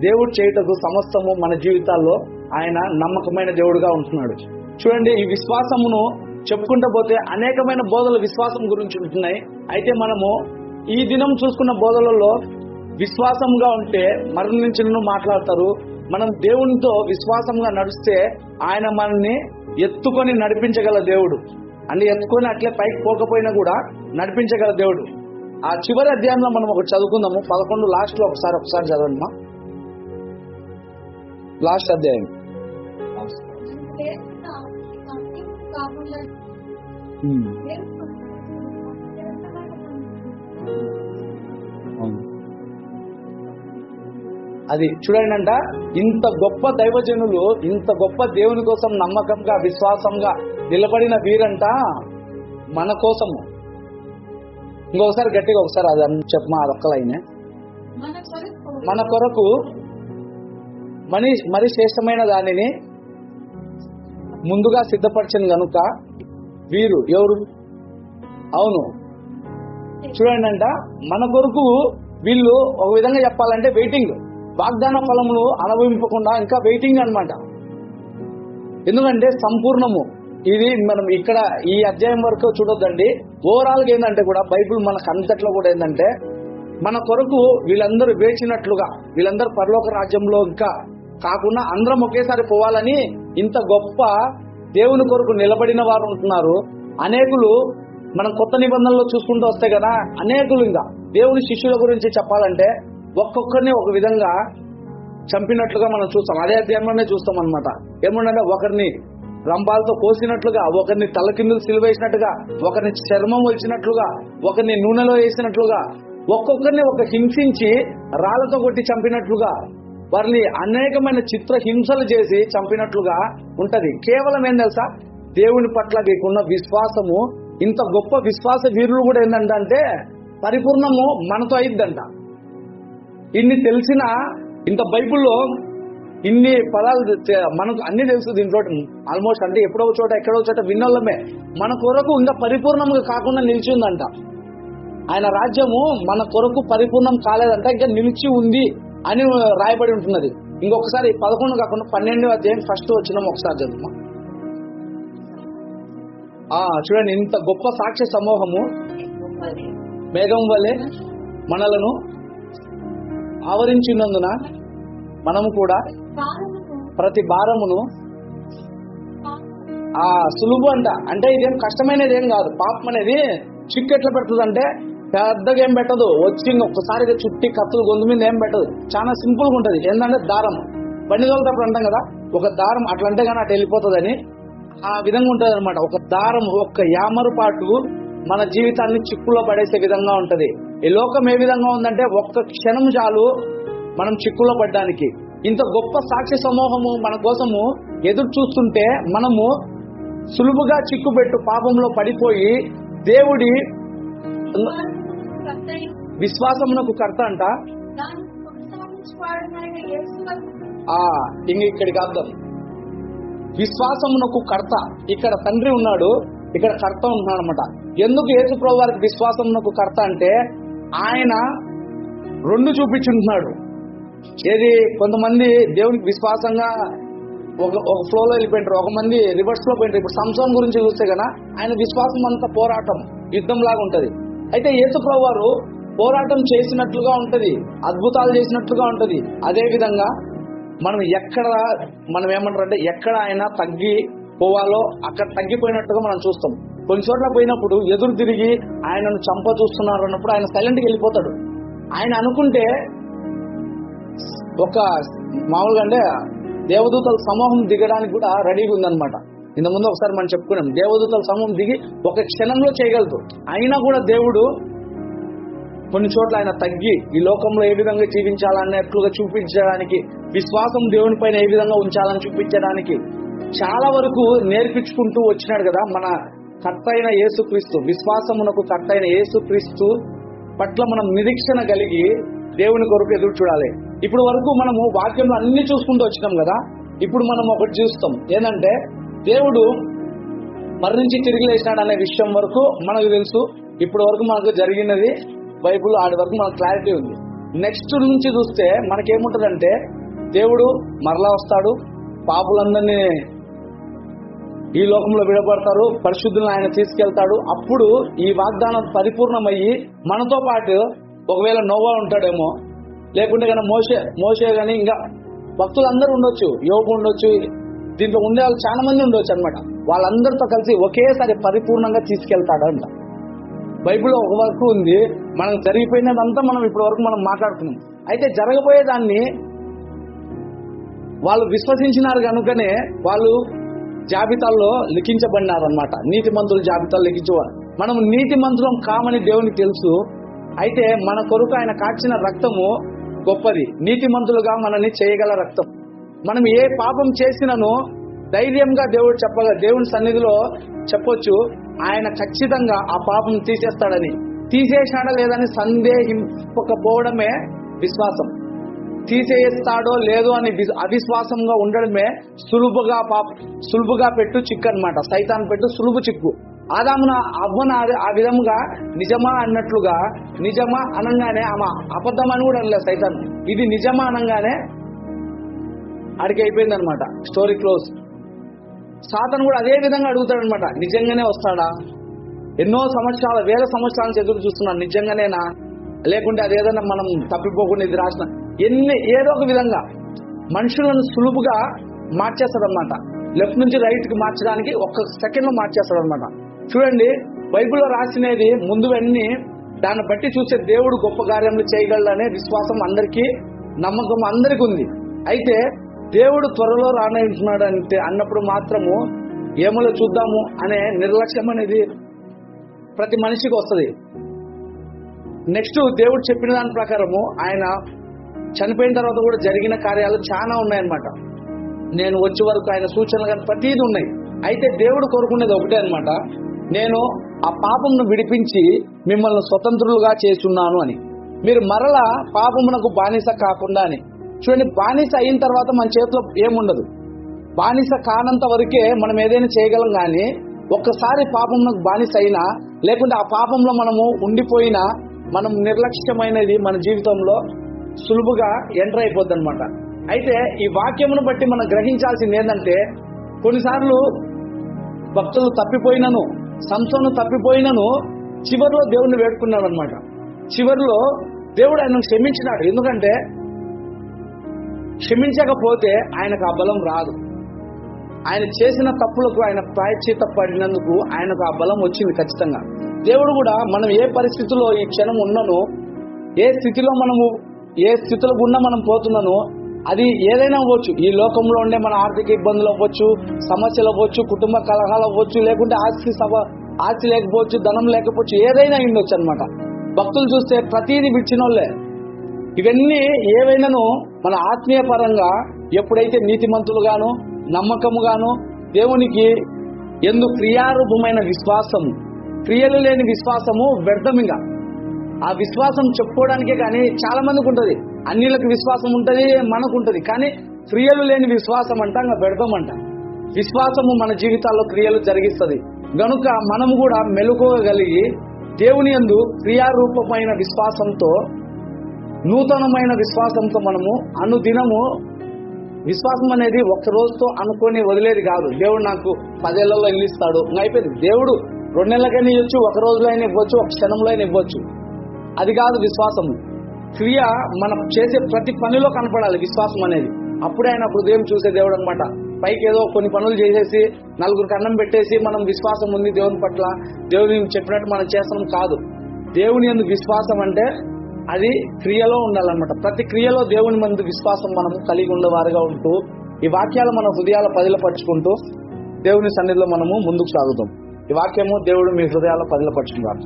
దేవుడు చేయటకు సమస్తము మన జీవితాల్లో ఆయన నమ్మకమైన దేవుడుగా ఉంటున్నాడు. చూడండి, ఈ విశ్వాసమును చెప్పుకుంటూ పోతే అనేకమైన బోధలు విశ్వాసం గురించి ఉంటున్నాయి. అయితే మనము ఈ దినం చూసుకున్న బోధలలో విశ్వాసంగా ఉంటే మరణించిన మాట్లాడతారు. మనం దేవునితో విశ్వాసంగా నడిస్తే ఆయన మనల్ని ఎత్తుకొని నడిపించగల దేవుడు. అంటే ఎత్తుకొని అట్లే పైకి పోకపోయినా కూడా నడిపించగల దేవుడు. ఆ చివరి అధ్యాయంలో మనం ఒకటి చదువుకుందాము. 11 లాస్ట్ లో ఒకసారి చదవండి మా. లాస్ట్ అధ్యాయం అది చూడండి అంట. ఇంత గొప్ప దైవజనులు, ఇంత గొప్ప దేవుని కోసం నమ్మకంగా విశ్వాసంగా నిలబడిన వీరంట మన కోసము. ఇంకొకసారి గట్టిగా ఒకసారి అది చెప్పమా, అదొక్కలైనా మన కొరకు మరి శ్రేష్టమైన దానిని ముందుగా సిద్ధపరిచిన గనుక వీరు ఎవరు? అవును, చూడండి అంట, మన కొరకు వీళ్ళు ఒక విధంగా చెప్పాలంటే వెయిటింగ్. వాగ్దాన ఫలమును అనుభవింపకుండా ఇంకా వెయిటింగ్ అన్నమాట. ఎందుకంటే సంపూర్ణము ఇది మనం ఇక్కడ ఈ అధ్యాయం వరకు చూడొద్దండి. ఓవరాల్ గా ఏంటంటే కూడా బైబిల్ మనకు అంతట్లో కూడా ఏంటంటే మన కొరకు వీళ్ళందరూ వేచినట్లుగా, వీళ్ళందరూ పరలోక రాజ్యంలో ఇంకా కాకుండా అందరం ఒకేసారి పోవాలని ఇంత గొప్ప దేవుని కొరకు నిలబడిన వారు ఉంటున్నారు. అనేకులు మనం కొత్త నిబంధనలో చూసుకుంటూ వస్తే కదా, అనేకులు ఇంకా దేవుని శిష్యుల గురించి చెప్పాలంటే ఒక్కొక్కరిని ఒక విధంగా చంపినట్లుగా మనం చూస్తాం. అదే అధ్యాయంలోనే చూస్తాం అనమాట. ఏముండంటే ఒకరిని రంపాలతో కోసినట్లుగా, ఒకరిని తలకిందులు సిలువేసినట్టుగా, ఒకరిని చర్మం వచ్చినట్లుగా, ఒకరిని నూనెలో వేసినట్లుగా, ఒక్కొక్కరిని ఒక హింసించి రాళ్లతో కొట్టి చంపినట్లుగా, వారిని అనేకమైన చిత్ర హింసలు చేసి చంపినట్లుగా ఉంటది. కేవలం ఏం తెలుసా, దేవుని పట్ల మీకున్న విశ్వాసము. ఇంత గొప్ప విశ్వాస వీరులు కూడా ఏంటంటే పరిపూర్ణము మనతో అయిద్దంట. ఇన్ని తెలిసిన, ఇంత బైబిల్లో ఇన్ని పదాలు మనకు అన్ని తెలుసు దీంట్లో ఆల్మోస్ట్. అంటే ఎప్పుడో చోట ఎక్కడో చోట విన్నోళ్ళమే. మన కొరకు ఇంకా పరిపూర్ణంగా కాకుండా నిలిచి ఉందంట. ఆయన రాజ్యము మన కొరకు పరిపూర్ణం కాలేదంట, ఇంకా నిలిచి ఉంది అని రాయబడి ఉంటున్నది. ఇంకొకసారి 11 కాకుండా 12వ అధ్యాయం ఫస్ట్ వచనం ఒకసారి చదువు. చూడండి, ఇంత గొప్ప సాక్ష్య సమూహము మేఘం వలె మనలను ఆవరించినందున మనము కూడా ప్రతి భారమును సులువు అంటే ఇదేం కష్టమైనది ఏం కాదు. పాపం అనేది చిక్కు ఎట్లా పెడుతుంది అంటే పెద్దగా ఏం పెట్టదు, వచ్చి ఒక్కసారిగా చుట్టి కత్తులు గొంతు మీద ఏం పెట్టదు, చాలా సింపుల్ గా ఉంటది. ఏంటంటే దారం బండి తోలుతప్పుడు అంటాం కదా, ఒక దారం అట్లా అంటే కానీ అటు వెళ్ళిపోతుంది ఆ విధంగా ఉంటది అనమాట. ఒక దారం ఒక్క యామరుపాటు మన జీవితాన్ని చిక్కులో పడేసే విధంగా ఉంటది. ఈ లోకం ఏ విధంగా ఉందంటే ఒక్క క్షణం చాలు మనం చిక్కులో పడ్డానికి. ఇంత గొప్ప సాక్షి సమూహము మన కోసము ఎదురు చూస్తుంటే మనము సులువుగా చిక్కుపెట్టు పాపంలో పడిపోయి దేవుడి విశ్వాసమునకు కర్త అంట. ఇక్కడికి అర్థం విశ్వాసమునకు కర్త. ఇక్కడ తండ్రి ఉన్నాడు, ఇక్కడ కర్త ఉంటున్నాడు అనమాట. ఎందుకు యేసు ప్రభు వారికి విశ్వాసమునకు కర్త అంటే ఆయన రెండు చూపించుంటున్నాడు. ఏది, కొంతమంది దేవునికి విశ్వాసంగా ఒక ఫ్లోలో వెళ్ళిపోయింటారు, ఒక మంది రివర్స్ లో పోయింటారు. ఇప్పుడు సంసోన్ గురించి చూస్తే కదా ఆయన విశ్వాసం అంతా పోరాటం, యుద్ధం లాగా ఉంటది. అయితే యేసు ప్రభు వారు పోరాటం చేసినట్లుగా ఉంటది, అద్భుతాలు చేసినట్లుగా ఉంటది. అదే విధంగా మనం ఏమంటారంటే ఎక్కడ ఆయన తగ్గి పోవాలో అక్కడ తగ్గిపోయినట్టుగా మనం చూస్తాం. కొన్ని చోట్ల పోయినప్పుడు ఎదురు తిరిగి ఆయనను చంప చూస్తున్నారు అన్నప్పుడు ఆయన సైలెంట్గా వెళ్ళిపోతాడు. ఆయన అనుకుంటే ఒక మామూలుగా అంటే దేవదూతల సమూహం దిగడానికి కూడా రెడీగా ఉందన్నమాట. ఇంత ముందు ఒకసారి మనం చెప్పుకున్నాం, దేవదూతల సమూహం దిగి ఒక క్షణంలో చేయగలదు. అయినా కూడా దేవుడు కొన్ని చోట్ల ఆయన తగ్గి ఈ లోకంలో ఏ విధంగా జీవించాలన్నట్లుగా చూపించడానికి, విశ్వాసం దేవుని పైన ఏ విధంగా ఉంచాలని చూపించడానికి చాలా వరకు నేర్పించుకుంటూ వచ్చినాడు కదా మన కర్త అయిన యేసుక్రీస్తు. విశ్వాసమునకు కర్త అయిన యేసుక్రీస్తు పట్ల మనం నిరీక్షణ కలిగి దేవుని కొరకు ఎదురు చూడాలి. ఇప్పుడు వరకు మనము వాక్యంలో అన్ని చూసుకుంటూ వచ్చినాం కదా, ఇప్పుడు మనం ఒకటి చూస్తాం. ఏంటంటే దేవుడు మరణించి తిరిగి లేచినాడు అనే విషయం వరకు మనకు తెలుసు. ఇప్పటి వరకు మనకు జరిగినది బైబుల్, ఆడి వరకు మనకు క్లారిటీ ఉంది. నెక్స్ట్ నుంచి చూస్తే మనకేముంటదంటే దేవుడు మరలా వస్తాడు, పాపులందరినీ ఈ లోకంలో విడబడతారు, పరిశుద్ధులను ఆయన తీసుకెళ్తాడు. అప్పుడు ఈ వాగ్దానం పరిపూర్ణమయ్యి మనతో పాటు ఒకవేళ నోవా ఉంటాడేమో, లేకుంటే కానీ మోషే కానీ ఇంకా భక్తులందరూ ఉండొచ్చు, యోగు ఉండొచ్చు, దీంట్లో ఉండే వాళ్ళు చాలా మంది ఉండొచ్చు అనమాట. వాళ్ళందరితో కలిసి ఒకేసారి పరిపూర్ణంగా తీసుకెళ్తాడంట. బైబిల్లో ఒక వరకు ఉంది, మనం జరిగిపోయినదంతా మనం ఇప్పటి వరకు మనం మాట్లాడుతున్నాం. అయితే జరగబోయేదాన్ని వాళ్ళు విశ్వసించినారు కనుకనే వాళ్ళు జాబితాల్లో లిఖించబడినారు అనమాట. నీతిమంతుల జాబితాలో లిఖించేవారు. మనం నీతిమంతులం కామని దేవునికి తెలుసు. అయితే మన కొరకు ఆయన కాచిన రక్తము గొప్పది, నీతిమంతులుగా మనల్ని చేయగల రక్తం. మనం ఏ పాపం చేసినను ధైర్యంగా దేవుని సన్నిధిలో చెప్పొచ్చు, ఆయన ఖచ్చితంగా ఆ పాపం తీసేస్తాడని. తీసేసాడా లేదని సందేహింపకపోవడమే విశ్వాసం. తీసేస్తాడో లేదో అని అవిశ్వాసంగా ఉండడమే సులువుగా పెట్టు చిక్కు అనమాట. సైతాన్ పెట్టు సులువు చిక్కు. ఆదామున అవ్వన ఆ విధంగా నిజమా అన్నట్లుగా, నిజమా అనగానే ఆమె అబద్ధం అని కూడా అనలేదు సైతాన్. ఇది నిజమా అనగానే అడిగి అయిపోయింది అనమాట, స్టోరీ క్లోజ్. సాతాను కూడా అదే విధంగా అడుగుతాడు అనమాట, నిజంగానే వస్తాడా? ఎన్నో సంవత్సరాలు, వేల సంవత్సరాల నుంచి ఎదురు చూస్తున్నాను, నిజంగానేనా? లేకుంటే అదేదన్నా మనం తప్పిపోకుండా ఇది రాసిన ఏదో ఒక విధంగా మనుషులను సులువుగా మార్చేస్తాడు అనమాట. లెఫ్ట్ నుంచి రైట్ కి మార్చడానికి ఒక్క సెకండ్ లో మార్చేస్తాడు అనమాట. చూడండి, బైబిల్లో రాసినది ముందువన్నీ దాన్ని బట్టి చూస్తే దేవుడు గొప్ప కార్యములు చేయగలడనే విశ్వాసం అందరికీ, నమ్మకం అందరికీ ఉంది. అయితే దేవుడు త్వరలో రానంటున్నాడు అంటే అన్నప్పుడు మాత్రము ఏమో చూద్దాము అనే నిర్లక్ష్యం అనేది ప్రతి మనిషికి వస్తుంది. నెక్స్ట్ దేవుడు చెప్పిన దాని ప్రకారము ఆయన చనిపోయిన తర్వాత కూడా జరిగిన కార్యాలు చాలా ఉన్నాయన్నమాట. నేను వచ్చే వరకు ఆయన సూచనలు కానీ ప్రతిదీ ఉన్నాయి. అయితే దేవుడు కోరుకునేది ఒకటే అనమాట, నేను ఆ పాపంను విడిపించి మిమ్మల్ని స్వతంత్రులుగా చేస్తున్నాను అని. మీరు మరలా పాపమునకు బానిస కాకుండా అని. చూడండి, బానిస అయిన తర్వాత మన చేతిలో ఏముండదు. బానిస కానంత వరకే మనం ఏదైనా చేయగలం. కానీ ఒక్కసారి పాపమునకు బానిస అయినా, లేకుంటే ఆ పాపంలో మనము ఉండిపోయినా, మనం నిర్లక్ష్యమైనది మన జీవితంలో సులువుగా ఎంటర్ అయిపోద్ది అనమాట. అయితే ఈ వాక్యమును బట్టి మనం గ్రహించాల్సింది ఏంటంటే, కొన్నిసార్లు భక్తులు తప్పిపోయినను, సంసోను తప్పిపోయినను చివరిలో దేవుణ్ణి వేడుకున్నాడు అనమాట. చివరిలో దేవుడు ఆయనను క్షమించినాడు. ఎందుకంటే క్షమించకపోతే ఆయనకు ఆ బలం రాదు. ఆయన చేసిన తప్పులకు ఆయన ప్రాయశ్చిత్త పడినందుకు ఆయనకు ఆ బలం వచ్చింది ఖచ్చితంగా. దేవుడు కూడా మనం ఏ పరిస్థితిలో ఈ క్షణం ఉన్నానో, ఏ స్థితిలో ఏ స్థితిలో ఉన్నా మనం పోతున్నానో, అది ఏదైనా అవ్వచ్చు. ఈ లోకంలో ఉండే మన ఆర్థిక ఇబ్బందులు అవ్వచ్చు, సమస్యలు అవ్వచ్చు, కుటుంబ కలహాలు అవ్వచ్చు, లేకుంటే ఆస్తి లేకపోవచ్చు, ధనం లేకపోవచ్చు, ఏదైనా ఉండొచ్చు అనమాట. భక్తులు చూస్తే ప్రతిదీ విడిచినోళ్లే. ఇవన్నీ ఏవైనాను మన ఆత్మీయ పరంగా ఎప్పుడైతే నీతిమంతులుగాను, నమ్మకముగాను, దేవునికి ఎందు క్రియారూపమైన విశ్వాసము, క్రియలు లేని విశ్వాసము వ్యర్థమిగా. ఆ విశ్వాసం చెప్పుకోవడానికే కానీ చాలా మందికి ఉంటుంది. అన్నిలకు విశ్వాసం ఉంటుంది, మనకు ఉంటుంది. కానీ క్రియలు లేని విశ్వాసం అంట ఇంకా వ్యర్థమంట. విశ్వాసము మన జీవితాల్లో క్రియలు జరిగిస్తుంది. గనుక మనము కూడా మెలకువగలిగి దేవుని యందు క్రియారూపమైన విశ్వాసంతో, నూతనమైన విశ్వాసంతో మనము అనుదినము, విశ్వాసం అనేది ఒక్క రోజుతో అనుకొని వదిలేది కాదు. దేవుడు నాకు 10 ఏళ్లలో ఇల్లు ఇస్తాడు అయిపోయింది. దేవుడు 2 నెలలకైనా ఇవ్వచ్చు, ఒక రోజులో అయినా ఇవ్వచ్చు, ఒక క్షణంలో అయినా ఇవ్వచ్చు. అది కాదు విశ్వాసము. క్రియ మనం చేసే ప్రతి పనిలో కనపడాలి విశ్వాసం అనేది. అప్పుడే ఆయన హృదయం చూసే దేవుడు అనమాట. పైకి ఏదో కొన్ని పనులు చేసేసి నలుగురికి అన్నం పెట్టేసి మనం విశ్వాసం ఉంది దేవుని పట్ల, దేవుని చెప్పినట్టు మనం చేస్తాం కాదు. దేవుని యందు విశ్వాసం అంటే అది క్రియలో ఉండాలన్నమాట. ప్రతి క్రియలో దేవుని యందు విశ్వాసం మనము కలిగి ఉండేవారుగా ఉంటూ, ఈ వాక్యాలు మన హృదయాల పదిలపరుచుకుంటూ దేవుని సన్నిధిలో మనము ముందుకు సాగుతాం. ఈ వాక్యము దేవుడు మీ హృదయాల పదిలపరుచుకుంటారు.